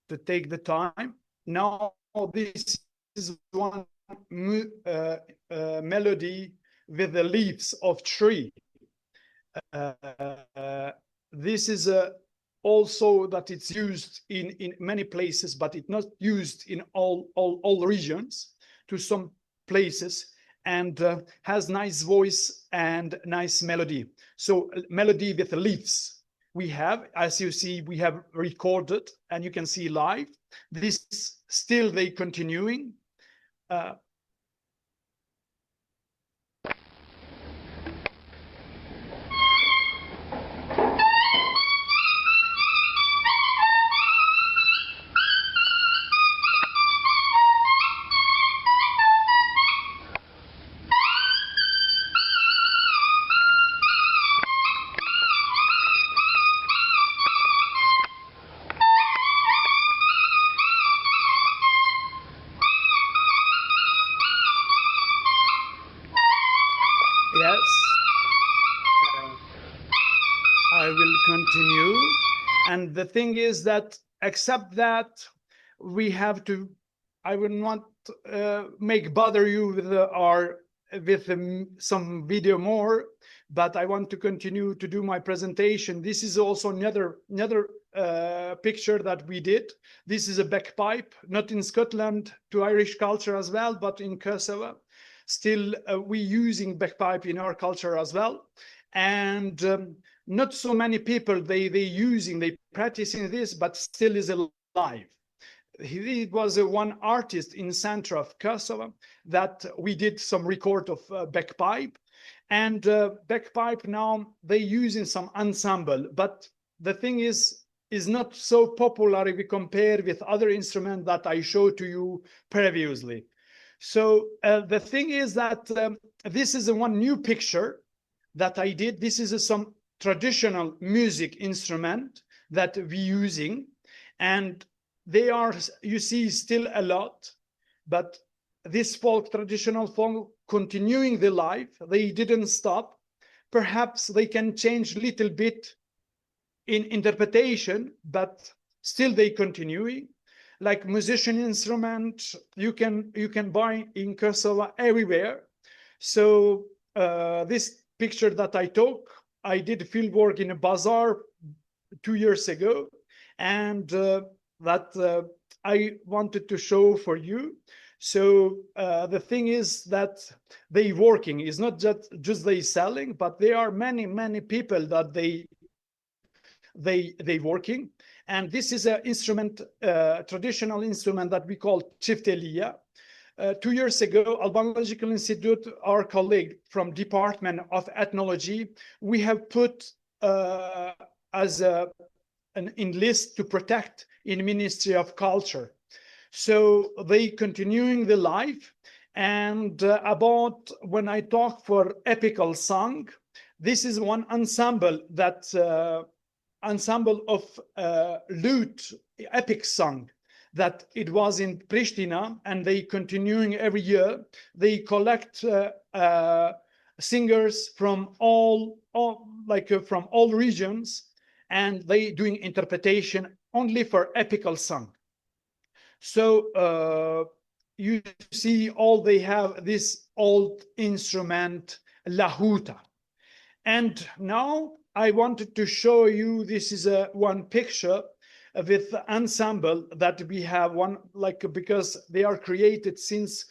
to take the time. Now this is one melody with the leaves of tree. This is also that it's used in many places, but it's not used in all regions, to some places, and has nice voice and nice melody. So melody with leaves. We have, as you see, we have recorded, and you can see live. This still they continuing. Yes, I will continue. And the thing is that, except that, we have to, I will not make bother you with some video more, but I want to continue to do my presentation. This is also another picture that we did. This is a bagpipe, not in Scotland, to Irish culture as well, but in Kosovo. Still, we using bagpipe in our culture as well. And not so many people, they practicing this, but still is alive. He was one artist in center of Kosovo that we did some record of bagpipe. And bagpipe now they use in some ensemble, but the thing is not so popular if we compare with other instruments that I showed to you previously. So the thing is that this is one new picture that I did. This is some traditional music instrument that we're using, and they are, you see, still a lot, but this traditional folk continuing the life, they didn't stop. Perhaps they can change a little bit in interpretation, but still they continuing. Like musician instrument, you can buy in Kosovo everywhere. So this picture that I took, I did field work in a bazaar 2 years ago, and that I wanted to show for you. So the thing is that they working is not just they selling, but there are many people that they working. And this is an instrument, traditional instrument that we call çiftelia. 2 years ago, Albanian Institute, our colleague from Department of Ethnology, we have put as an list to protect in Ministry of Culture. So they continuing the life. And about when I talk for epical song, this is one ensemble that ensemble of lute epic song that it was in Pristina, and they continuing every year. They collect singers from all regions, and they doing interpretation only for epical song. So you see, all they have this old instrument, lahuta. And now I wanted to show you, this is one picture with the ensemble that we have, one because they are created since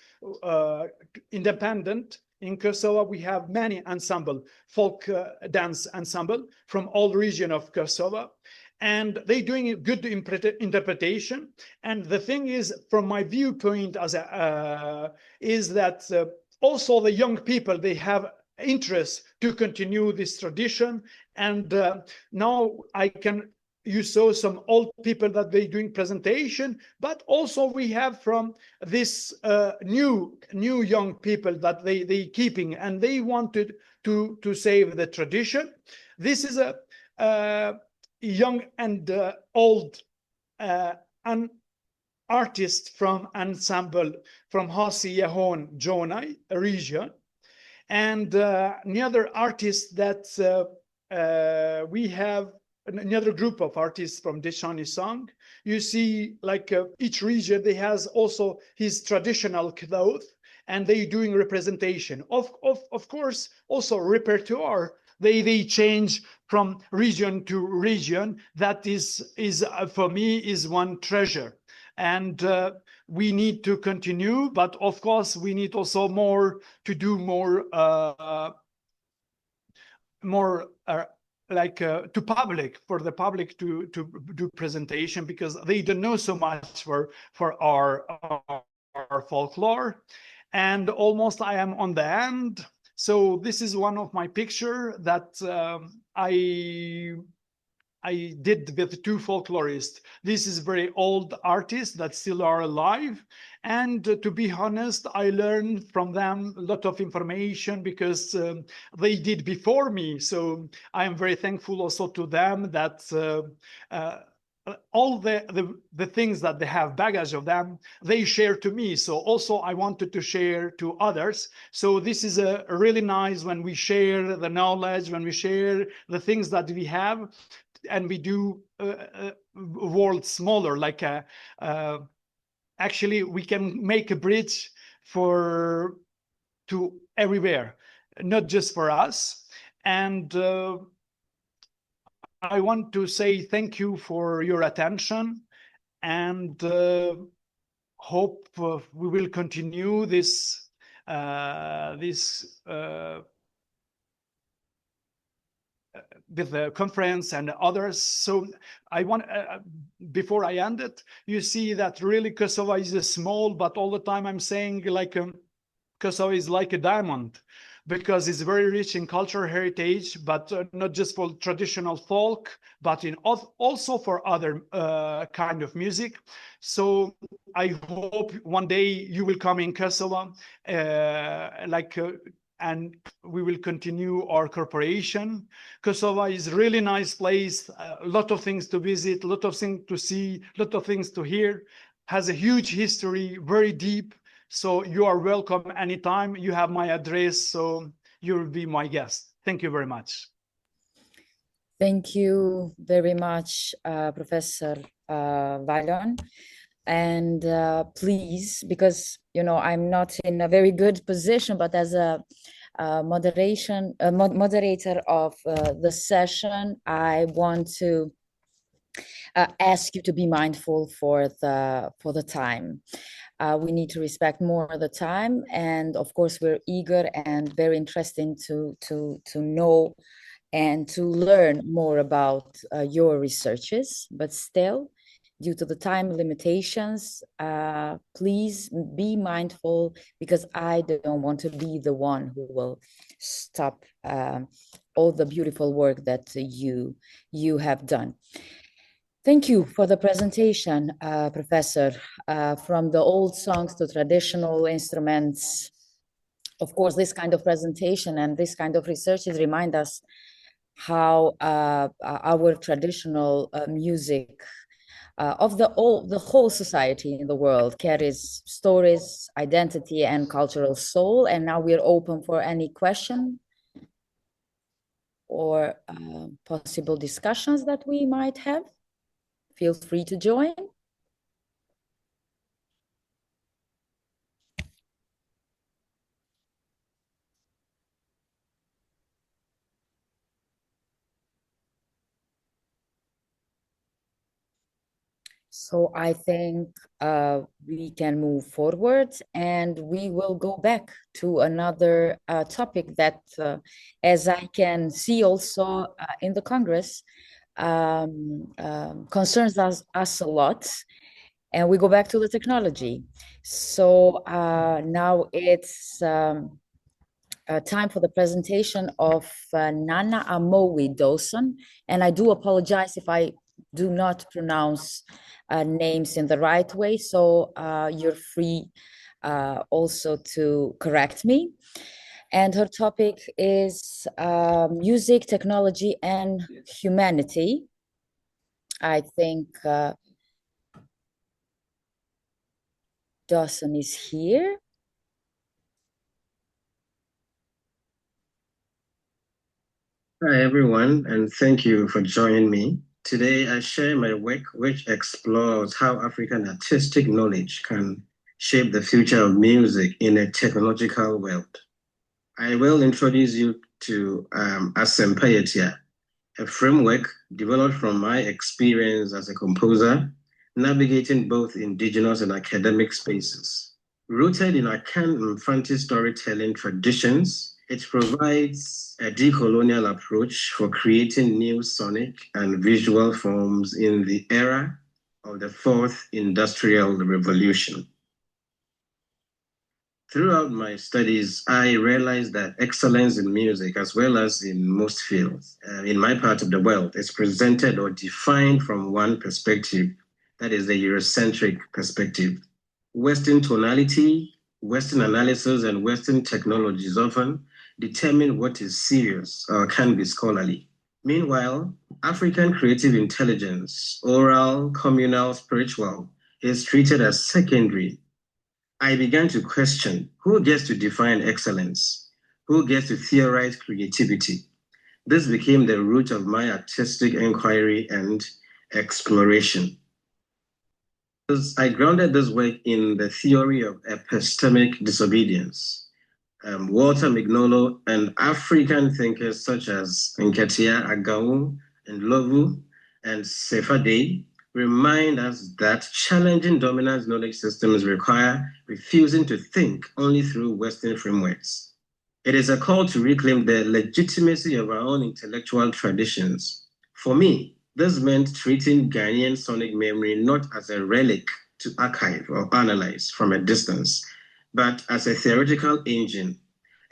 independent. In Kosovo, we have many ensemble, folk dance ensemble from all region of Kosovo, and they doing a good interpretation. And the thing is, from my viewpoint, is that also the young people, they have interest to continue this tradition. And now you saw some old people that they doing presentation, but also we have from this new young people that they keeping, and they wanted to save the tradition. This is a young and old an artist from ensemble from Hasi Yehon Jonai region. And another artist that we have, another group of artists from Deshani song. You see, each region, they has also his traditional clothes, and they doing representation. Of course, also repertoire. They change from region to region. That is for me is one treasure. And we need to continue, but of course we need also to do more to public, for the public to do presentation, because they don't know so much for our folklore. And almost I am on the end. So this is one of my picture that I did with two folklorists. This is very old artists that still are alive. And to be honest, I learned from them a lot of information, because they did before me. So I am very thankful also to them that all the things that they have baggage of them, they share to me. So also I wanted to share to others. So this is a really nice when we share the knowledge, when we share the things that we have, and we do world smaller, actually we can make a bridge to everywhere, not just for us. And I want to say thank you for your attention, and hope we will continue this with the conference and others. So I want, before I end it, you see that really Kosovo is small, but all the time I'm saying Kosovo is like a diamond, because it's very rich in cultural heritage, but not just for traditional folk, but also for other kind of music. So I hope one day you will come in Kosovo, and we will continue our cooperation. Kosovo is a really nice place, a lot of things to visit, a lot of things to see, a lot of things to hear, has a huge history, very deep. So you are welcome anytime. You have my address, so you'll be my guest. Thank you very much. Thank you very much, Professor Valon. And please, because I'm not in a very good position, but as a moderator of the session, I want to ask you to be mindful for the time. We need to respect more of the time, and of course we're eager and very interested to know and to learn more about your researches, but still, due to the time limitations, please be mindful, because I don't want to be the one who will stop all the beautiful work that you have done. Thank you for the presentation, Professor. From the old songs to traditional instruments, of course, this kind of presentation and this kind of researches remind us how our traditional music of the whole society in the world, carries stories, identity, and cultural soul. And now we're open for any question or possible discussions that we might have. Feel free to join. So I think we can move forward, and we will go back to another topic that, as I can see also in the Congress, concerns us a lot. And we go back to the technology. So now it's time for the presentation of Nana Amowi Dawson. And I do apologize if I do not pronounce names in the right way. So you're free also to correct me. And her topic is music, technology, and humanity. I think Dawson is here. Hi, everyone, and thank you for joining me. Today, I share my work, which explores how African artistic knowledge can shape the future of music in a technological world. I will introduce you to Asempeyetia, a framework developed from my experience as a composer, navigating both indigenous and academic spaces. Rooted in Akan Mfanti storytelling traditions, it provides a decolonial approach for creating new sonic and visual forms in the era of the fourth industrial revolution. Throughout my studies, I realized that excellence in music, as well as in most fields, in my part of the world, is presented or defined from one perspective, that is the Eurocentric perspective. Western tonality, Western analysis, and Western technologies often determine what is serious or can be scholarly. Meanwhile, African creative intelligence, oral, communal, spiritual, is treated as secondary. I began to question who gets to define excellence, who gets to theorize creativity. This became the root of my artistic inquiry and exploration. I grounded this work in the theory of epistemic disobedience. Walter Mignolo and African thinkers such as Nketia Agau and Lovu and Sefade remind us that challenging dominant knowledge systems require refusing to think only through Western frameworks. It is a call to reclaim the legitimacy of our own intellectual traditions. For me, this meant treating Ghanaian sonic memory not as a relic to archive or analyze from a distance, but as a theoretical engine,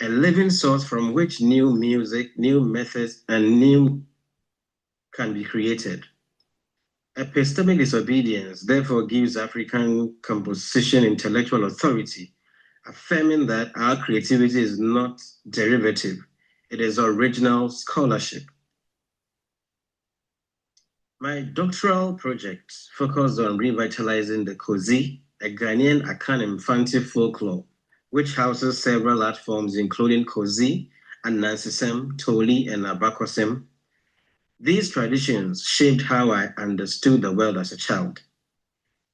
a living source from which new music, new methods, and new can be created. Epistemic disobedience therefore gives African composition intellectual authority, affirming that our creativity is not derivative, it is original scholarship. My doctoral project focused on revitalizing the Kozi, a Ghanaian Akan Mfanti folklore, which houses several art forms including Kozi, Anansesem, Toli, and Abakosem. These traditions shaped how I understood the world as a child,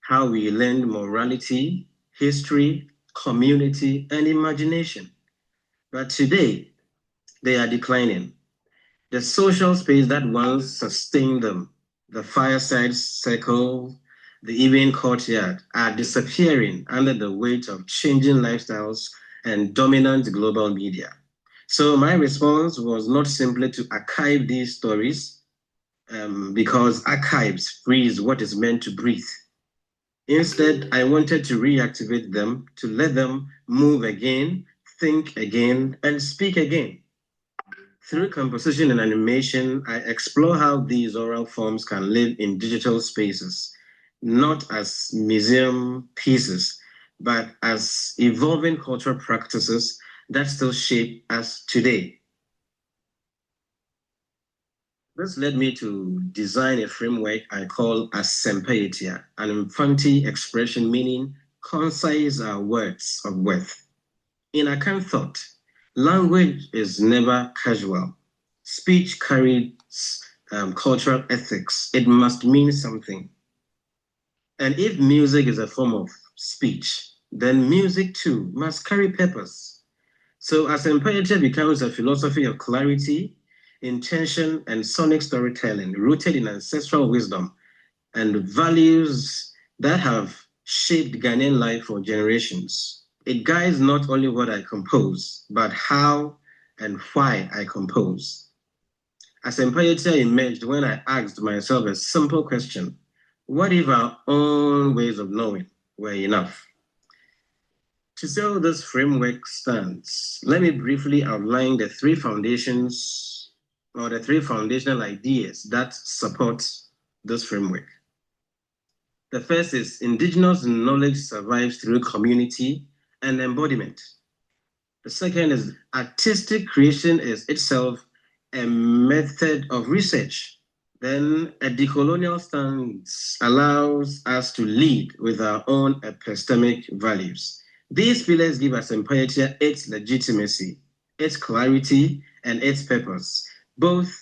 how we learned morality, history, community, and imagination. But today, they are declining. The social space that once sustained them, the fireside circle, the evening courtyard, are disappearing under the weight of changing lifestyles and dominant global media. So my response was not simply to archive these stories, because archives freeze what is meant to breathe. Instead, I wanted to reactivate them, to let them move again, think again, and speak again. Through composition and animation, I explore how these oral forms can live in digital spaces, not as museum pieces, but as evolving cultural practices that still shape us today. This led me to design a framework I call Asempeyetia, an Mfanti expression meaning concise words of worth. In Akan thought, language is never casual. Speech carries cultural ethics. It must mean something. And if music is a form of speech, then music too must carry purpose. So Asempeyetia becomes a philosophy of clarity, intention, and sonic storytelling rooted in ancestral wisdom and values that have shaped Ghanaian life for generations. It guides not only what I compose, but how and why I compose. Asempeyetia emerged when I asked myself a simple question: what if our own ways of knowing were enough? To see how this framework stands, let me briefly outline the three foundations or the three foundational ideas that support this framework. The first is indigenous knowledge survives through community and embodiment. The second is artistic creation is itself a method of research. Then a decolonial stance allows us to lead with our own epistemic values. These pillars give Asempeyetia its legitimacy, its clarity, and its purpose, both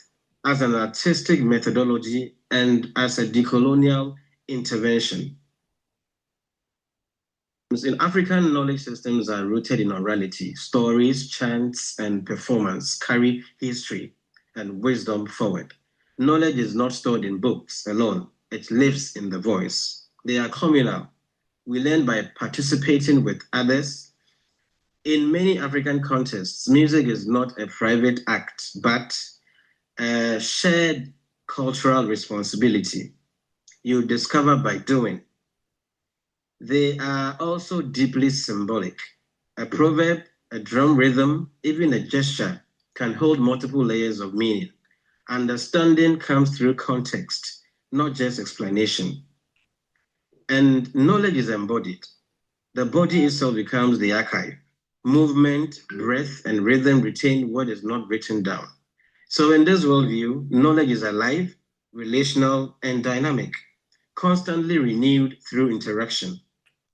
as an artistic methodology and as a decolonial intervention. In African, knowledge systems are rooted in orality. Stories, chants, and performance carry history and wisdom forward. Knowledge is not stored in books alone. It lives in the voice. They are communal. We learn by participating with others. In many African contexts, music is not a private act, but a shared cultural responsibility. You discover by doing. They are also deeply symbolic. A proverb, a drum rhythm, even a gesture can hold multiple layers of meaning. Understanding comes through context, not just explanation. And knowledge is embodied. The body itself becomes the archive. Movement, breath, and rhythm retain what is not written down. So in this worldview, knowledge is alive, relational, and dynamic, constantly renewed through interaction.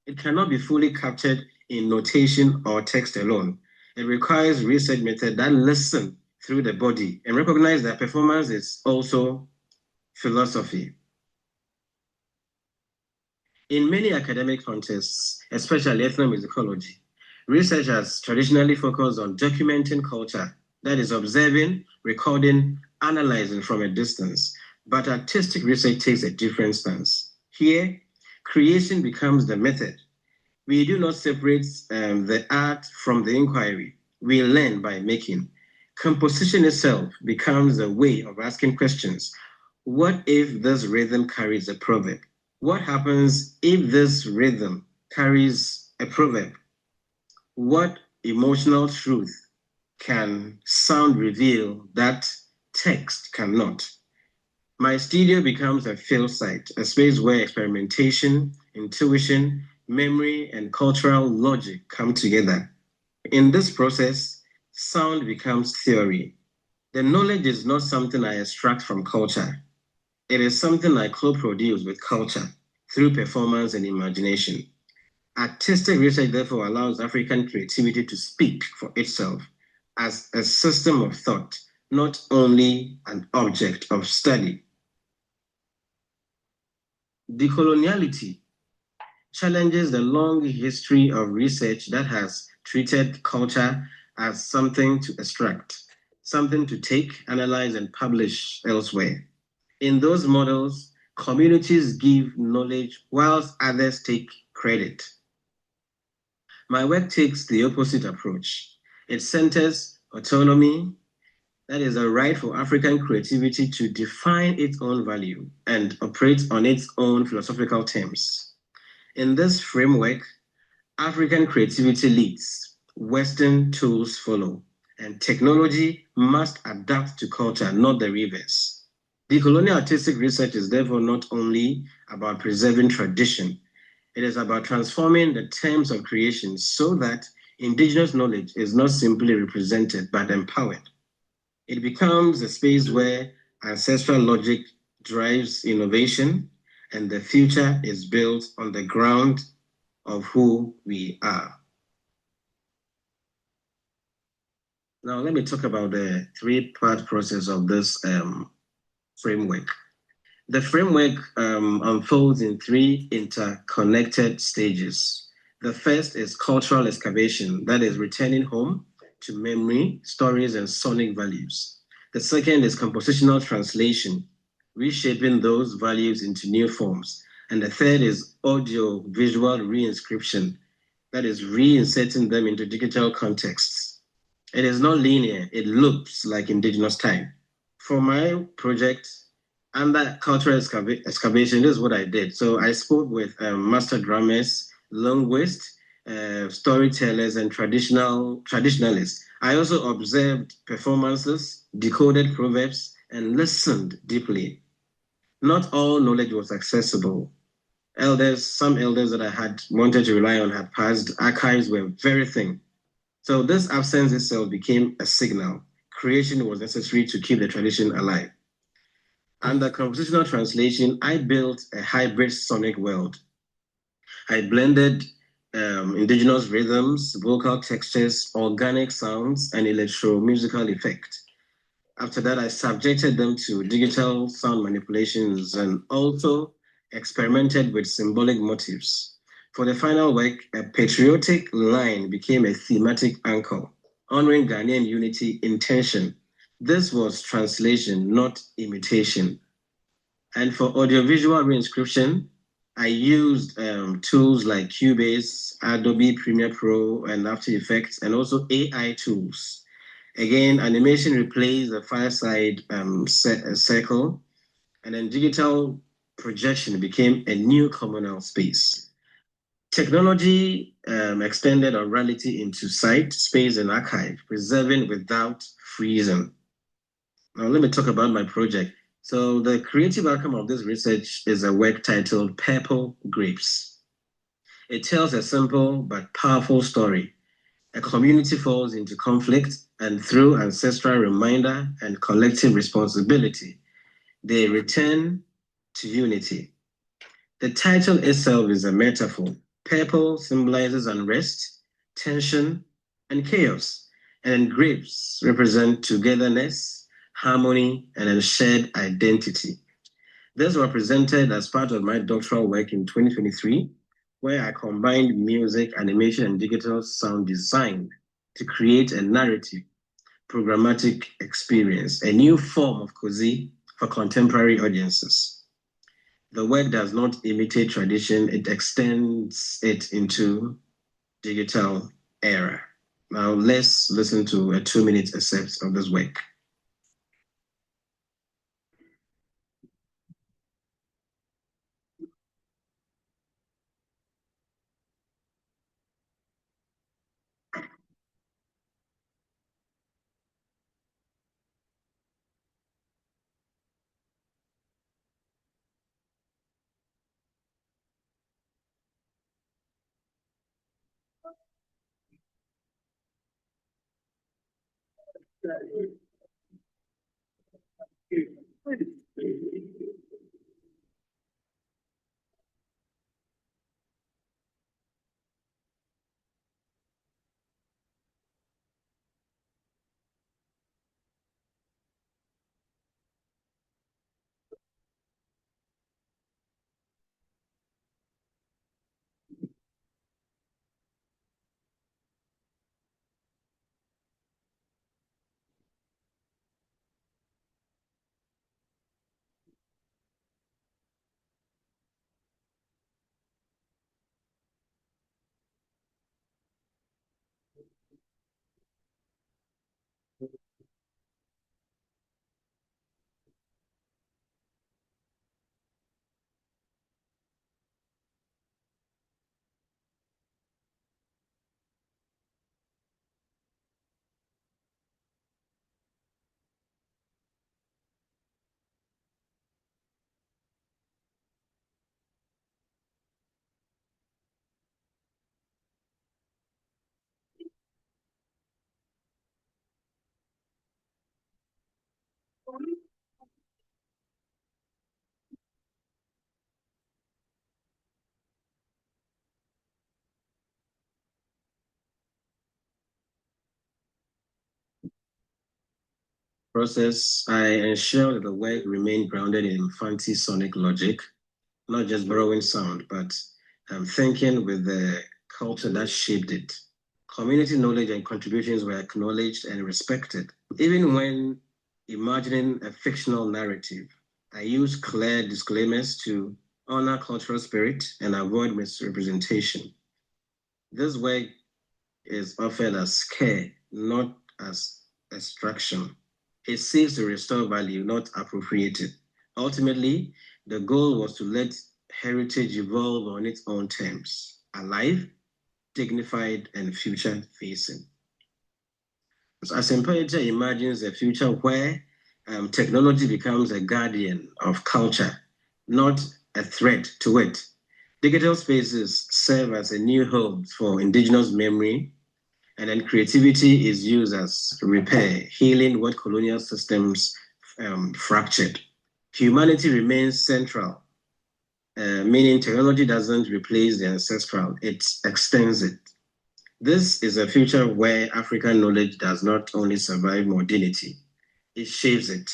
It cannot be fully captured in notation or text alone. It requires research methods that listen through the body and recognize that performance is also philosophy. In many academic contexts, especially ethnomusicology, research has traditionally focused on documenting culture, that is, observing, recording, analyzing from a distance. But artistic research takes a different stance. Here, creation becomes the method. We do not separate the art from the inquiry. We learn by making. Composition itself becomes a way of asking questions. What if this rhythm carries a proverb? What happens if this rhythm carries a proverb? What emotional truth can sound reveal that text cannot? My studio becomes a field site, a space where experimentation, intuition, memory, and cultural logic come together. In this process, sound becomes theory. The knowledge is not something I extract from culture. It is something I co-produce with culture through performance and imagination. Artistic research, therefore, allows African creativity to speak for itself as a system of thought, not only an object of study. Decoloniality challenges the long history of research that has treated culture as something to extract, something to take, analyze, and publish elsewhere. In those models, communities give knowledge whilst others take credit. My work takes the opposite approach. It centers autonomy, that is a right for African creativity to define its own value and operate on its own philosophical terms. In this framework, African creativity leads, Western tools follow, and technology must adapt to culture, not the reverse. Decolonial artistic research is therefore not only about preserving tradition, it is about transforming the terms of creation so that indigenous knowledge is not simply represented but empowered. It becomes a space where Ancestral logic drives innovation, and the future is built on the ground of who we are. Now, let me talk about the three-part process of this framework. The framework unfolds in three interconnected stages. The first is cultural excavation, that is returning home to memory, stories, and sonic values. The second is compositional translation, reshaping those values into new forms. And the third is audio-visual reinscription, that is reinserting them into digital contexts. It is not linear, it loops like indigenous time. For my project, under cultural excavation, this is what I did. So I spoke with master drummers, linguists, storytellers, and traditionalists. I also observed performances, decoded proverbs, and listened deeply. Not all knowledge was accessible. Some elders that I had wanted to rely on had passed. Archives were very thin. So this absence itself became a signal. Creation was necessary to keep the tradition alive. Under compositional translation, I built a hybrid sonic world. I blended indigenous rhythms, vocal textures, organic sounds, and electro-musical effects. After that, I subjected them to digital sound manipulations and also experimented with symbolic motifs. For the final work, a patriotic line became a thematic anchor, honoring Ghanaian unity intention. This was translation, not imitation. And for audiovisual reinscription, I used tools like Cubase, Adobe Premiere Pro, and After Effects, and also AI tools. Again, animation replaced the fireside circle, and then digital projection became a new communal space. Technology extended orality into site, space, and archive, preserving without freezing. Now, let me talk about my project. So the creative outcome of this research is a work titled Purple Grapes. It tells a simple but powerful story. A community falls into conflict, and through ancestral reminder and collective responsibility, they return to unity. The title itself is a metaphor. Purple symbolizes unrest, tension, and chaos, and grapes represent togetherness, harmony, and a shared identity. This was presented as part of my doctoral work in 2023, where I combined music, animation, and digital sound design to create a narrative, programmatic experience, a new form of cozy for contemporary audiences. The work does not imitate tradition, it extends it into digital era. Now let's listen to a 2-minute excerpt of this work. process, I ensure that the work remained grounded in fancy-sonic logic, not just borrowing sound, but thinking with the culture that shaped it. Community knowledge and contributions were acknowledged and respected. Even when imagining a fictional narrative, I use clear disclaimers to honor cultural spirit and avoid misrepresentation. This work is offered as care, not as extraction. It seeks to restore value, not appropriate it. Ultimately, the goal was to let heritage evolve on its own terms, alive, dignified, and future-facing. So Asempoeta imagines a future where technology becomes a guardian of culture, not a threat to it. Digital spaces serve as a new home for indigenous memory, and then creativity is used as repair, healing what colonial systems fractured. Humanity remains central, meaning technology doesn't replace the ancestral, it extends it. This is a future where African knowledge does not only survive modernity, it shapes it.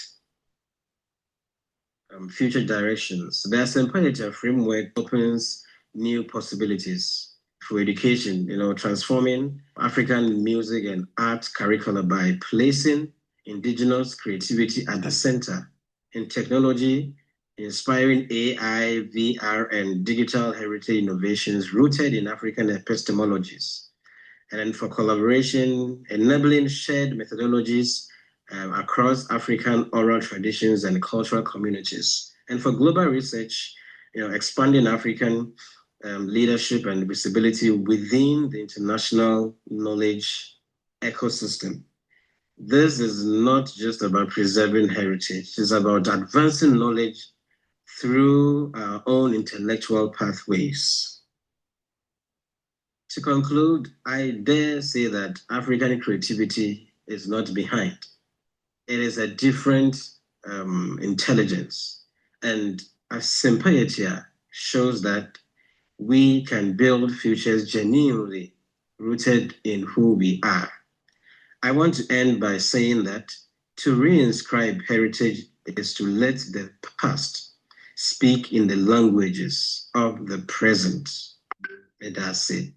Future directions. The Asempoeta framework opens new possibilities for education, transforming African music and art curricula by placing indigenous creativity at the center, in technology, inspiring AI, VR, and digital heritage innovations rooted in African epistemologies. And then for collaboration, enabling shared methodologies across African oral traditions and cultural communities. And for global research, expanding African leadership and visibility within the international knowledge ecosystem. This is not just about preserving heritage, it's about advancing knowledge through our own intellectual pathways. To conclude, I dare say that African creativity is not behind. It is a different intelligence. And Asempoeta shows that we can build futures genuinely rooted in who we are. I want to end by saying that to reinscribe heritage is to let the past speak in the languages of the present. And that's it.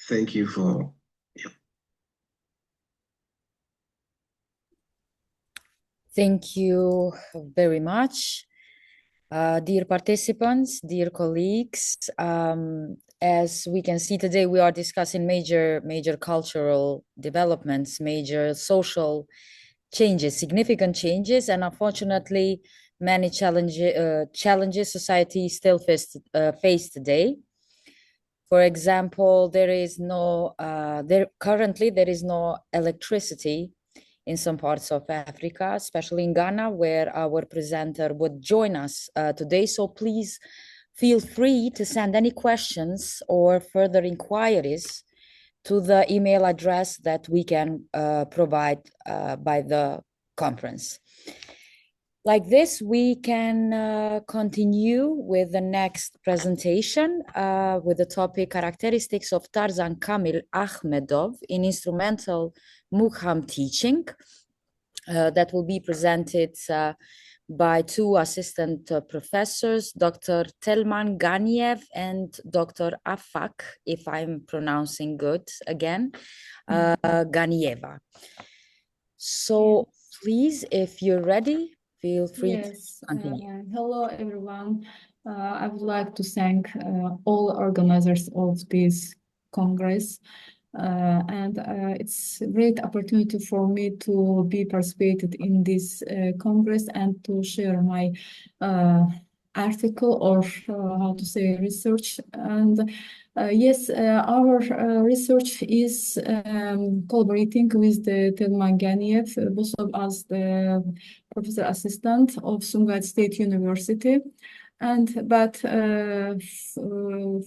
Thank you for. Thank you very much. Dear participants, dear colleagues, as we can see today, we are discussing major cultural developments, major social changes, significant changes, and unfortunately, many challenges society still face today. For example, currently there is no electricity in some parts of Africa, especially in Ghana, where our presenter would join us today. So please feel free to send any questions or further inquiries to the email address that we can provide by the conference. Like this, we can continue with the next presentation with the topic Characteristics of Tarzan Kamil Ahmedov in Instrumental Mugham Teaching. That will be presented by two assistant professors, Dr. Telman Ganiev and Dr. Afak, if I'm pronouncing good again, Ganieva. So please, if you're ready, feel free to continue. Hello, everyone. I would like to thank all organizers of this Congress. And it's a great opportunity for me to be participated in this Congress and to share my article or how to say research. And yes, our research is collaborating with the Telman Ganiev, both of us the professor assistant of Sumgait State University. But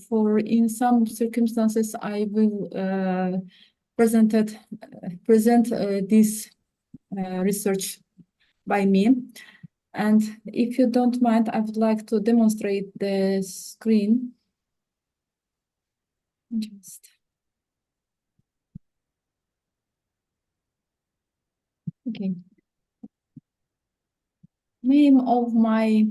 for in some circumstances, I will present this research by me. And if you don't mind, I would like to demonstrate the screen. Okay. name of my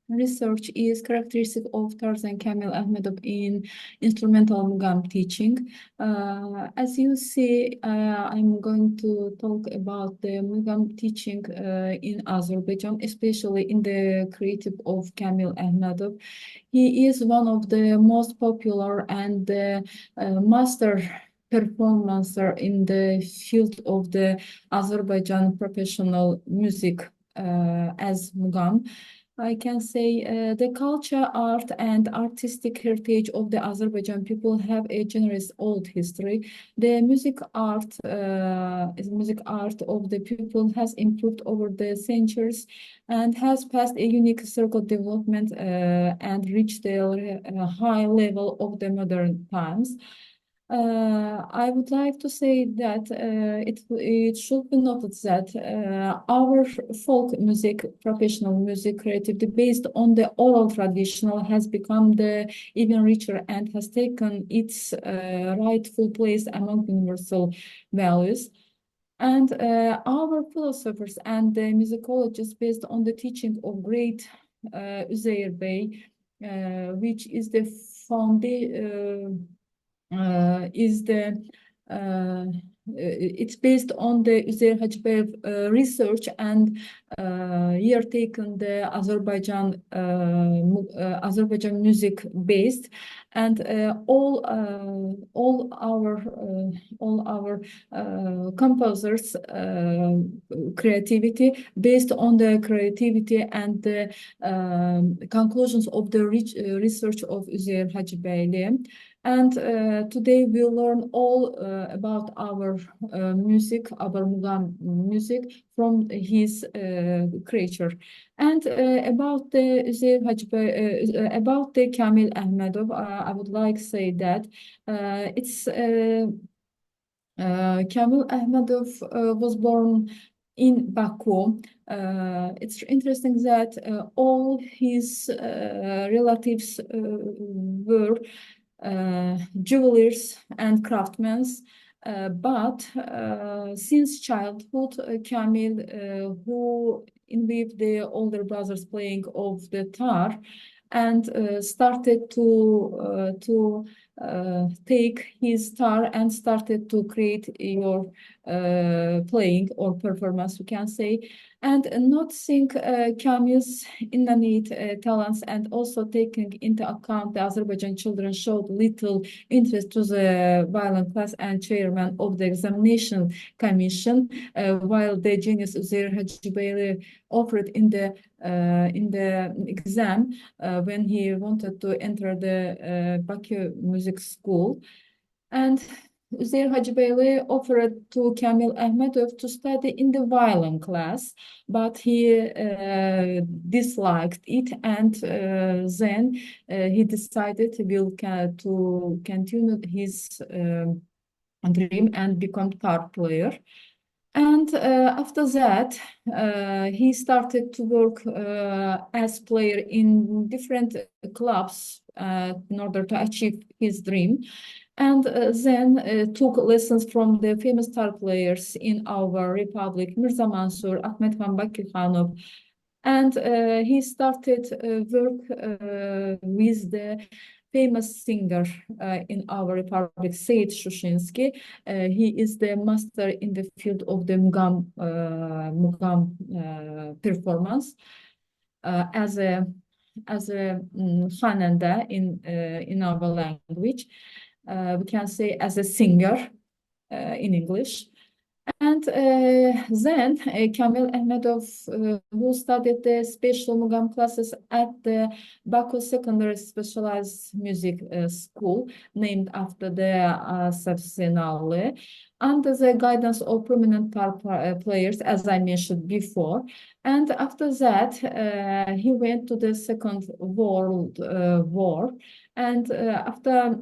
research is characteristic of Tarzan Kamil Ahmedov in instrumental mugam teaching. As you see, I'm going to talk about the mugam teaching in Azerbaijan, especially in the creative of Kamil Ahmedov. He is one of the most popular and master performancer in the field of the Azerbaijan professional music as mugam. I can say the culture, art, and artistic heritage of the Azerbaijan people have a generous old history. The music art of the people has improved over the centuries and has passed a unique circle development and reached a high level of the modern times. I would like to say that it should be noted that our folk music, professional music, creativity based on the oral traditional has become the even richer and has taken its rightful place among universal values. And our philosophers and the musicologists based on the teaching of great Üzeyir Bey, which is the foundation. It's based on the Üzeyir Hacıbey research and here taken the Azerbaijan music based, and all our composers creativity based on the creativity and the conclusions of the research of Üzeyir Hacıbey. And today we'll learn all about our music, our mugam music from his creature. And about the Üzeyir Hacıbey, about the Kamil Ahmedov, I would like to say that it's Kamil Ahmedov was born in Baku. It's interesting that all his relatives were jewelers and craftsmen, but since childhood, Kamil, who envied the older brothers playing of the tar, and started to take his tar and started to create your playing or performance, we can say, and noticing Kamil's innate talents and also taking into account the Azerbaijan children showed little interest to the violin class and chairman of the examination commission, while the genius Üzeyir Hacıbey offered in the exam when he wanted to enter the Baku music school. And Üzeyir Hacıbey offered to Kamil Ahmedov to study in the violin class, but he disliked it, and then he decided to continue his dream and become tar player. And after that, he started to work as player in different clubs in order to achieve his dream. And then took lessons from the famous tar players in our republic, Mirza Mansur, Ahmet Khan Bakirkhanov. And he started work with the famous singer in our republic, Seyit Shushinsky. He is the master in the field of the mugam performance as a khananda in our language. We can say as a singer in English. And then Kamil Ahmedov, who studied the special mugam classes at the Baku Secondary Specialized Music School, named after the Safsinale, under the guidance of prominent tar players, as I mentioned before. And after that, he went to the Second World War. And after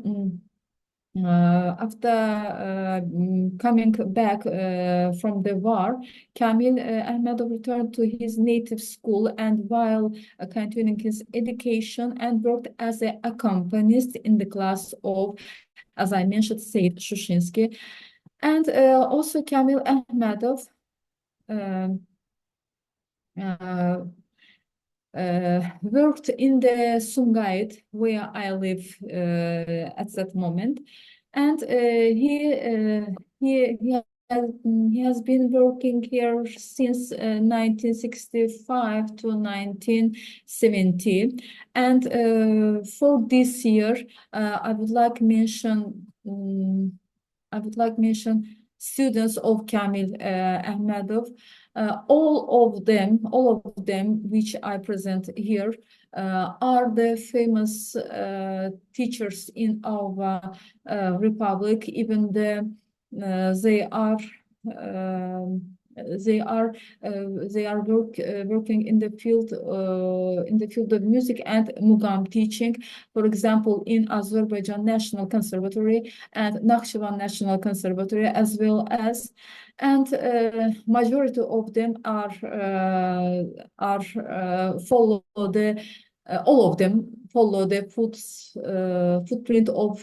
coming back from the war, Kamil Ahmedov returned to his native school, and while continuing his education and worked as an accompanist in the class of, as I mentioned, Seyit Shushinsky. And also Kamil Ahmedov worked in the Sumgayit, where I live at that moment, and he has been working here since 1965 to 1970, and for this year, I would like mention students of Kamil Ahmedov. All of them, which I present here, are the famous teachers in our republic. Even they are working in the field of music and mugam teaching. For example, in Azerbaijan National Conservatory and Nakhchivan National Conservatory, as well as, and majority of them are follow the all of them follow the footprint of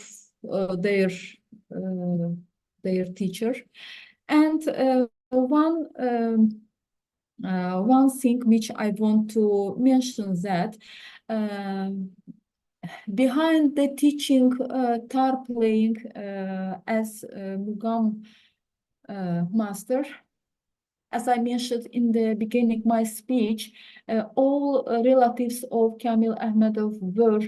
their teacher. And one thing which I want to mention, that behind the teaching tar playing as mugam master, as I mentioned in the beginning my speech, all relatives of Kamil Ahmedov were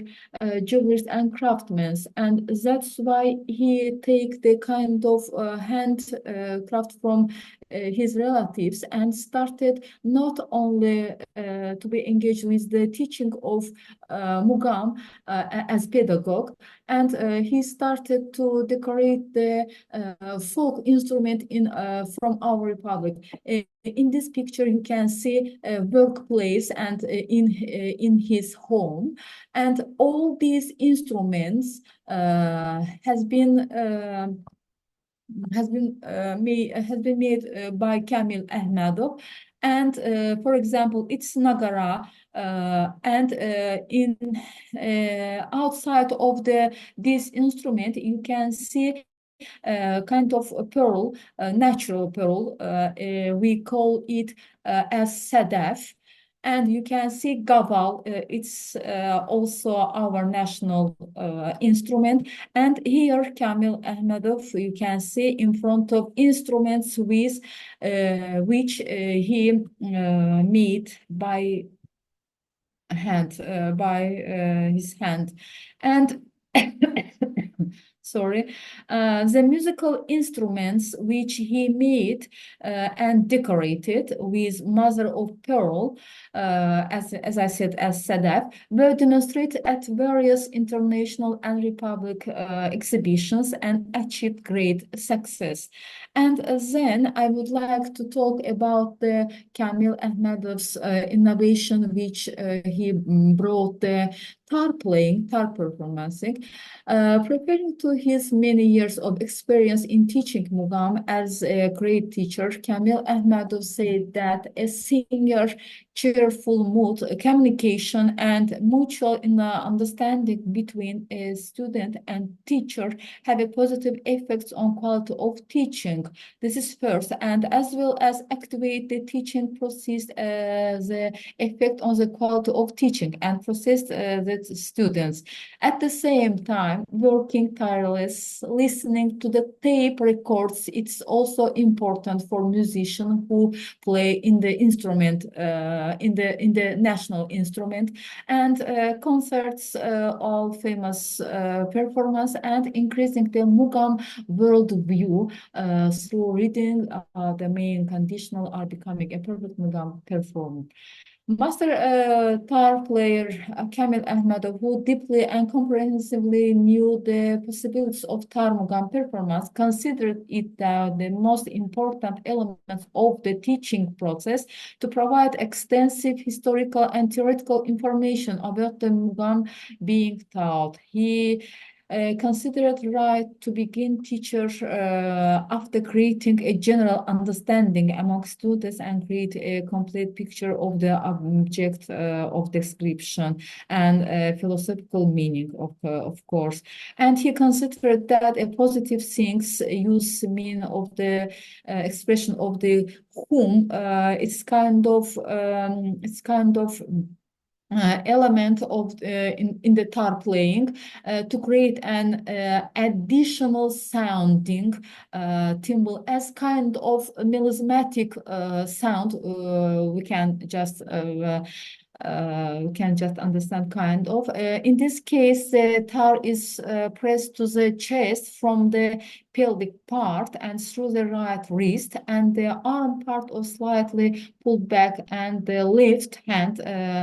jewelers and craftsmen, and that's why he take the kind of handcraft from his relatives and started not only to be engaged with the teaching of mugam as pedagogue, and he started to decorate the folk instrument from our republic. In this picture, you can see a workplace and in his home, and all these instruments has been made by Kamil Ahmedov. And for example, it's nagara, and in outside of this instrument, you can see kind of a pearl, natural pearl. We call it as sedef. And you can see gaval, it's also our national instrument. And here, Kamil Ahmedov, you can see in front of instruments with which he made by hand, by his hand. And sorry, the musical instruments which he made and decorated with mother of pearl, as I said, as sedef, were demonstrated at various international and republic exhibitions and achieved great success. And then I would like to talk about the Kamil Ahmedov's innovation, which he brought the tar performancing. Referring to his many years of experience in teaching mugam as a great teacher, Kamil Ahmedov said that a singer, cheerful mood, communication, and mutual understanding between a student and teacher have a positive effects on quality of teaching. This is first, and as well as activate the teaching process, the effect on the quality of teaching and process the students. At the same time, working tireless, listening to the tape records, it's also important for musicians who play in the instrument, in the national instrument, and concerts, all famous performance, and increasing the mugam worldview through reading the main conditional are becoming a perfect mugam performer. Master tar player Kamil Ahmedov, who deeply and comprehensively knew the possibilities of tar mugam performance, considered it the most important elements of the teaching process to provide extensive historical and theoretical information about the mugam being taught. He considered right to begin teachers after creating a general understanding among students and create a complete picture of the object of description and philosophical meaning, of course. And he considered that a positive things use mean of the expression of the whom. It's kind of element of in the tar playing to create an additional sounding timbal as kind of melismatic sound. We can just understand kind of. In this case, the tar is pressed to the chest from the pelvic part and through the right wrist, and the arm part of slightly pulled back, and the left hand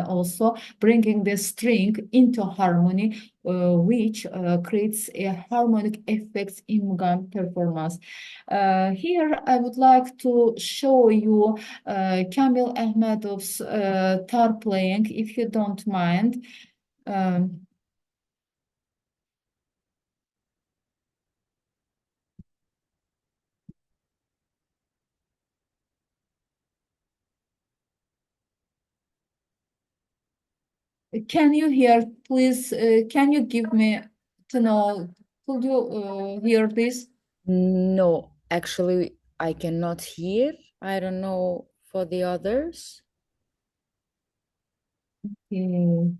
also bringing the string into harmony, which creates a harmonic effect in mugam performance. Here I would like to show you Kamil Ahmedov's tar playing, if you don't mind. Can you hear, please? Can you give me to know? Could you hear this? No, actually, I cannot hear. I don't know for the others. Okay.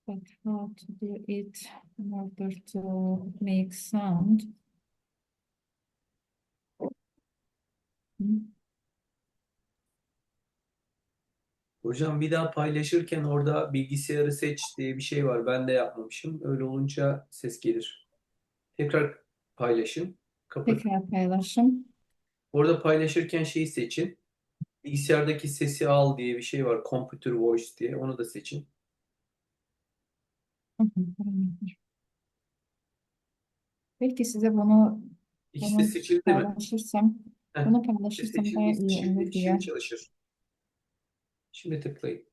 But how to do it in order to make sound? Hocam bir daha paylaşırken orada bilgisayarı seç diye bir şey var. Ben de yapmamışım. Öyle olunca ses gelir. Tekrar paylaşın. Kapat. Tekrar paylaşım. Orada paylaşırken şeyi seçin. Bilgisayardaki sesi al diye bir şey var. Computer Voice diye. Onu da seçin. Belki size bunu İkisi de seçildi mi? paylaşırsam, bunu paylaşırsam daha iyi olur diye. Şimdi çalışır. Şimdi tıklayın.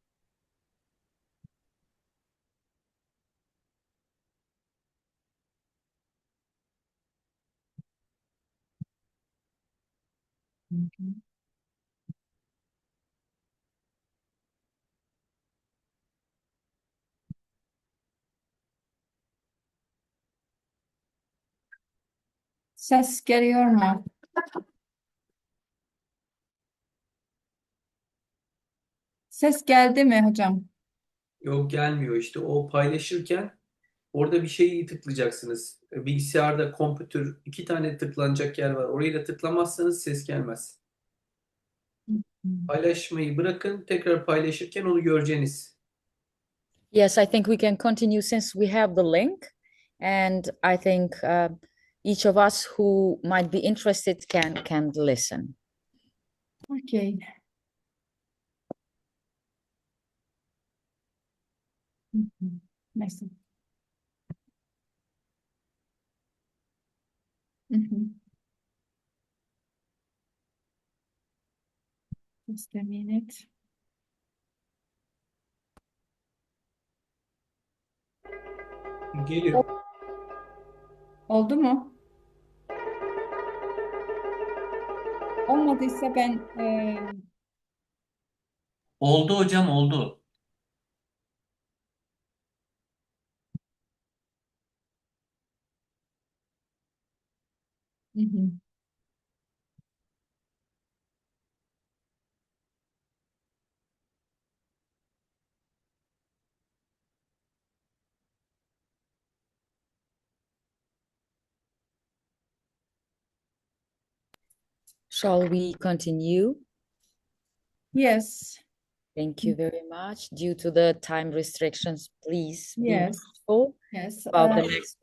Ses geliyor mu? Ses geldi mi hocam? Yok, gelmiyor işte. O paylaşırken orada bir şeyi tıklayacaksınız. Bilgisayarda computer 2 tane tıklanacak yer var. Orayı da tıklamazsanız ses gelmez. Paylaşmayı bırakın. Tekrar paylaşırken onu göreceğiniz. Yes, I think we can continue since we have the link. And I think each of us who might be interested can listen. Okay. Nice. Just a minute. Geliyor. Oldu mu? Olmadıysa ben Oldu hocam, oldu. Shall we continue? Yes. Thank you very much. Due to the time restrictions, please be Yes. mindful Yes. about the next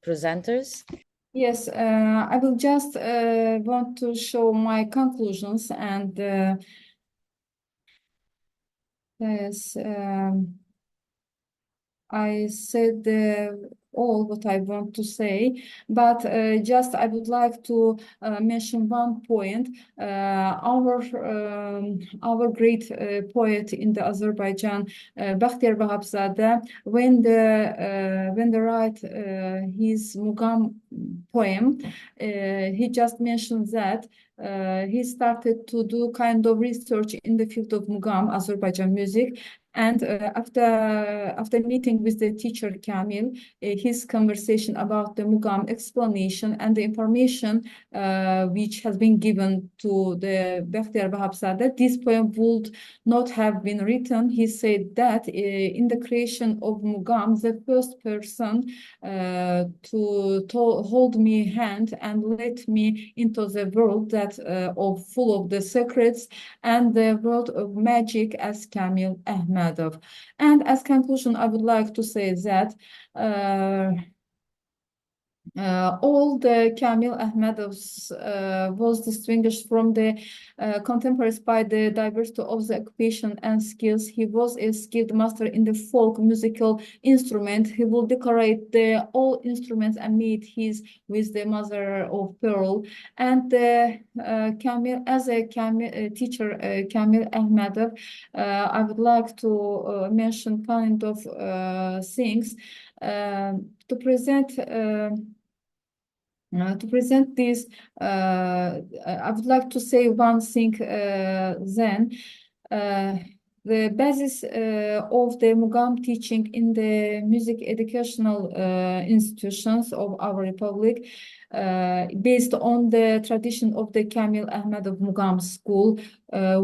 presenters. Yes, I will just want to show my conclusions, and yes, I said all what I want to say, but just I would like to mention one point. Our great poet in the Azerbaijan, Bakhtiar Vahabzadeh, when the write his Mugam poem, he just mentioned that he started to do kind of research in the field of Mugam, Azerbaijan music. And after meeting with the teacher Kamil, his conversation about the Mugam explanation and the information which has been given to the Bekhtiyar Vahabzadeh, this poem would not have been written. He said that in the creation of Mugam, the first person to hold me hand and let me into the world that full of the secrets and the world of magic as Kamil Ahmedov. And as conclusion, I would like to say that all the Kamil Ahmedovs was distinguished from the contemporaries by the diversity of the occupation and skills. He was a skilled master in the folk musical instrument. He will decorate all instruments and made his with the mother of pearl. And Kamil, as a teacher, Kamil Ahmedov, I would like to mention kind of things to present. To present this, I would like to say one thing then. The basis of the Mugam teaching in the music educational institutions of our republic, based on the tradition of the Kamil Ahmedov Mugam school,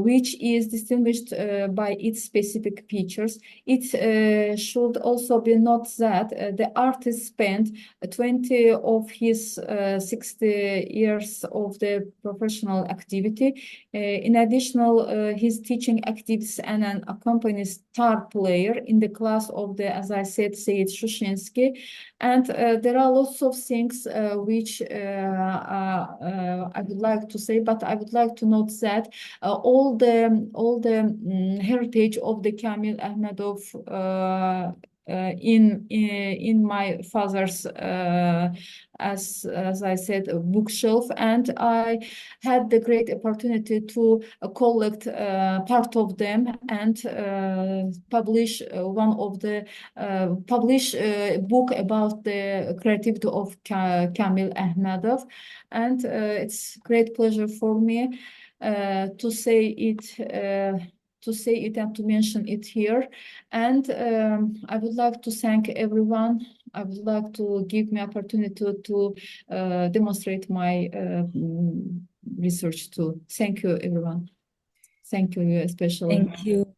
which is distinguished by its specific features. It should also be noted that the artist spent 20 of his 60 years of the professional activity. In addition, his teaching activities and an accompanied star player in the class of the, as I said, Seyit Shushinsky. And there are lots of things which I would like to say, but I would like to note that all the heritage of the Kamil Ahmedov in my father's as I said, a bookshelf, and I had the great opportunity to collect part of them and publish a book about the creativity of Kamil Ahmedov, and it's great pleasure for me to say it. And to mention it here. And I would like to thank everyone. I would like to give me opportunity to demonstrate my research too. Thank you, everyone. Thank you, especially. Thank you.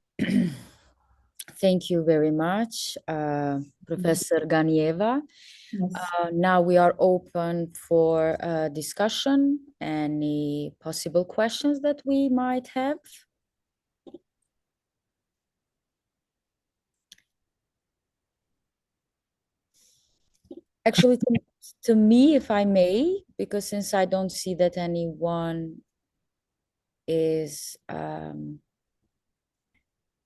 Thank you very much, Professor Ganieva. Yes. Now we are open for discussion. Any possible questions that we might have? Actually, to me, if I may, because since I don't see that anyone is,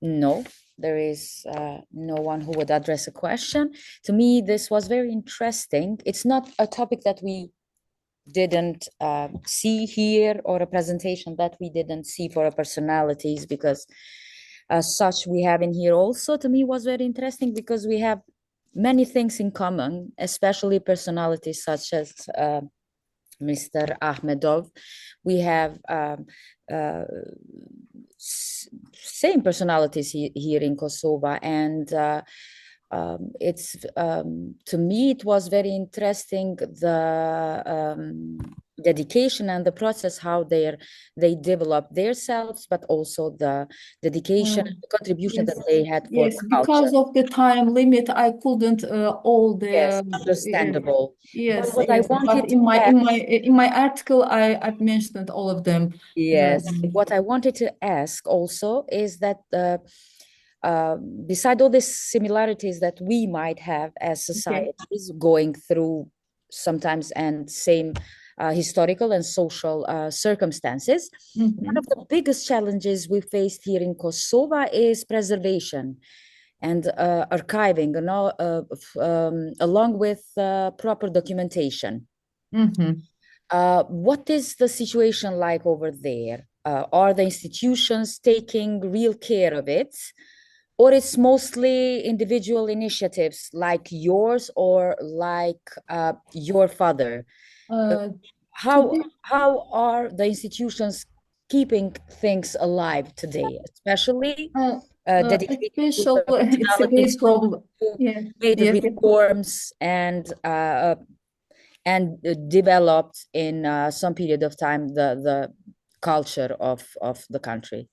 no, there is no one who would address a question. To me, this was very interesting. It's not a topic that we didn't see here or a presentation that we didn't see for our personalities, because such we have in here also. To me, was very interesting because we have many things in common, especially personalities such as Mr. Ahmedov. We have same personalities here in Kosovo, and it's to me it was very interesting the dedication and the process, how they develop themselves, but also the dedication and the contribution yes, that they had for yes, the because culture. of the time limit, I couldn't all the Yes, understandable. yes, But what yes. I wanted But in my article, I've mentioned all of them. Yes, what I wanted to ask also is that beside all these similarities that we might have as societies going through sometimes and same historical and social circumstances, one of the biggest challenges we faced here in Kosovo is preservation and archiving, along with proper documentation. What is the situation like over there? Are the institutions taking real care of it? Or it's mostly individual initiatives like yours or like your father? How are the institutions keeping things alive today, especially dedicated to Especially, it's a great personalities problem. who Yeah, made yes, reforms and developed in some period of time the culture of the country.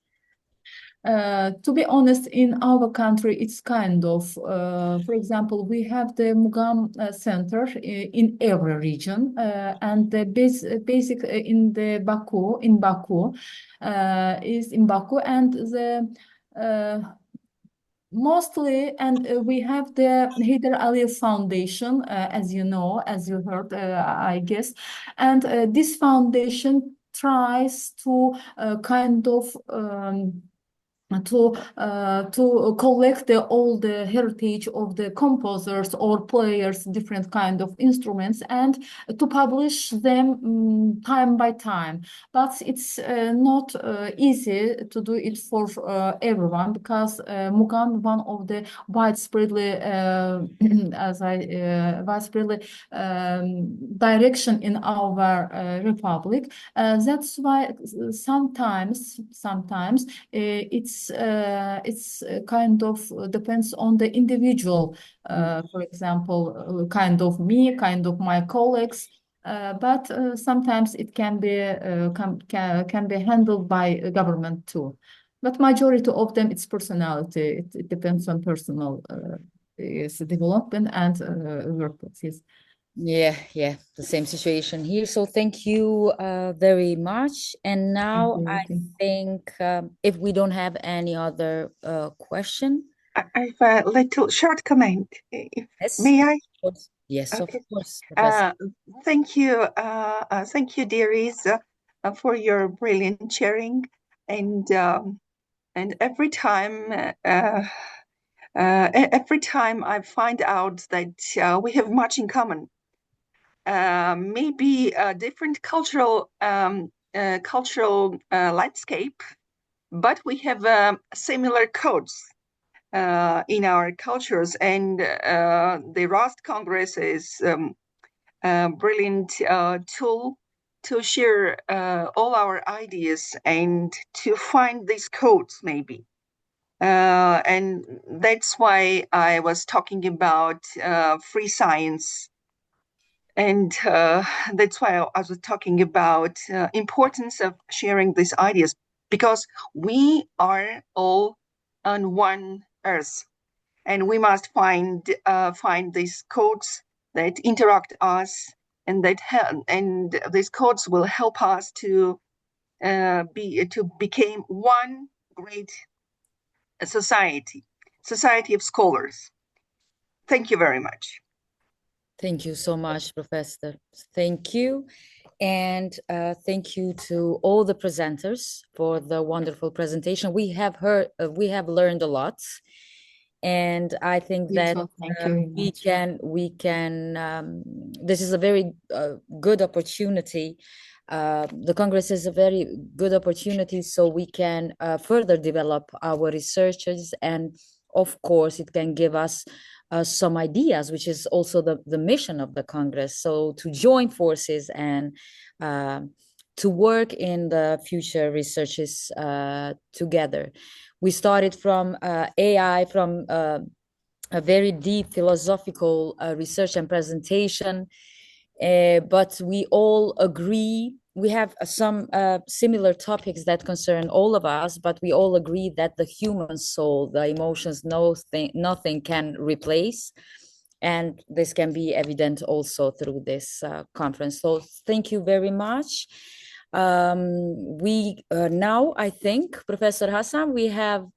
To be honest, in our country, it's kind of, for example, we have the Mugam Center in every region, and the basic in the Baku, is in Baku, and the mostly, and we have the Hyder Aliyev Foundation, as you know, as you heard, I guess, and this foundation tries to kind of to collect all the heritage of the composers or players, different kind of instruments, and to publish them time by time. But it's not easy to do it for everyone, because Mugam, one of the widespreadly widespreadly direction in our republic. That's why sometimes it's kind of depends on the individual. For example, kind of me, kind of my colleagues. But sometimes it can be can be handled by government too. But majority of them, it's personality. It depends on personal development and workplaces. Yeah, the same situation here. So thank you very much. And now I think if we don't have any other question. I have a little short comment. Yes. May I? Yes, okay. Of course. Thank you, dearies, for your brilliant sharing, and every time I find out that we have much in common. Maybe a different cultural landscape, but we have similar codes in our cultures, and the Rust Congress is a brilliant tool to share all our ideas and to find these codes, maybe. And that's why I was talking about free science. And that's why I was talking about importance of sharing these ideas, because we are all on one earth, and we must find these codes that interact us, and and these codes will help us to become one great society of scholars. Thank you very much. Thank you so much, Professor. Thank you. And thank you to all the presenters for the wonderful presentation. We have learned a lot. And I think that we can this is a very good opportunity. The Congress is a very good opportunity, so we can further develop our researches, and of course it can give us some ideas, which is also the mission of the Congress. So to join forces and to work in the future researches together. We started from AI, from a very deep philosophical research and presentation, but we all agree. We have some similar topics that concern all of us, but we all agree that the human soul, the emotions, nothing can replace. And this can be evident also through this conference. So thank you very much. We now, I think, Professor Hassan, we have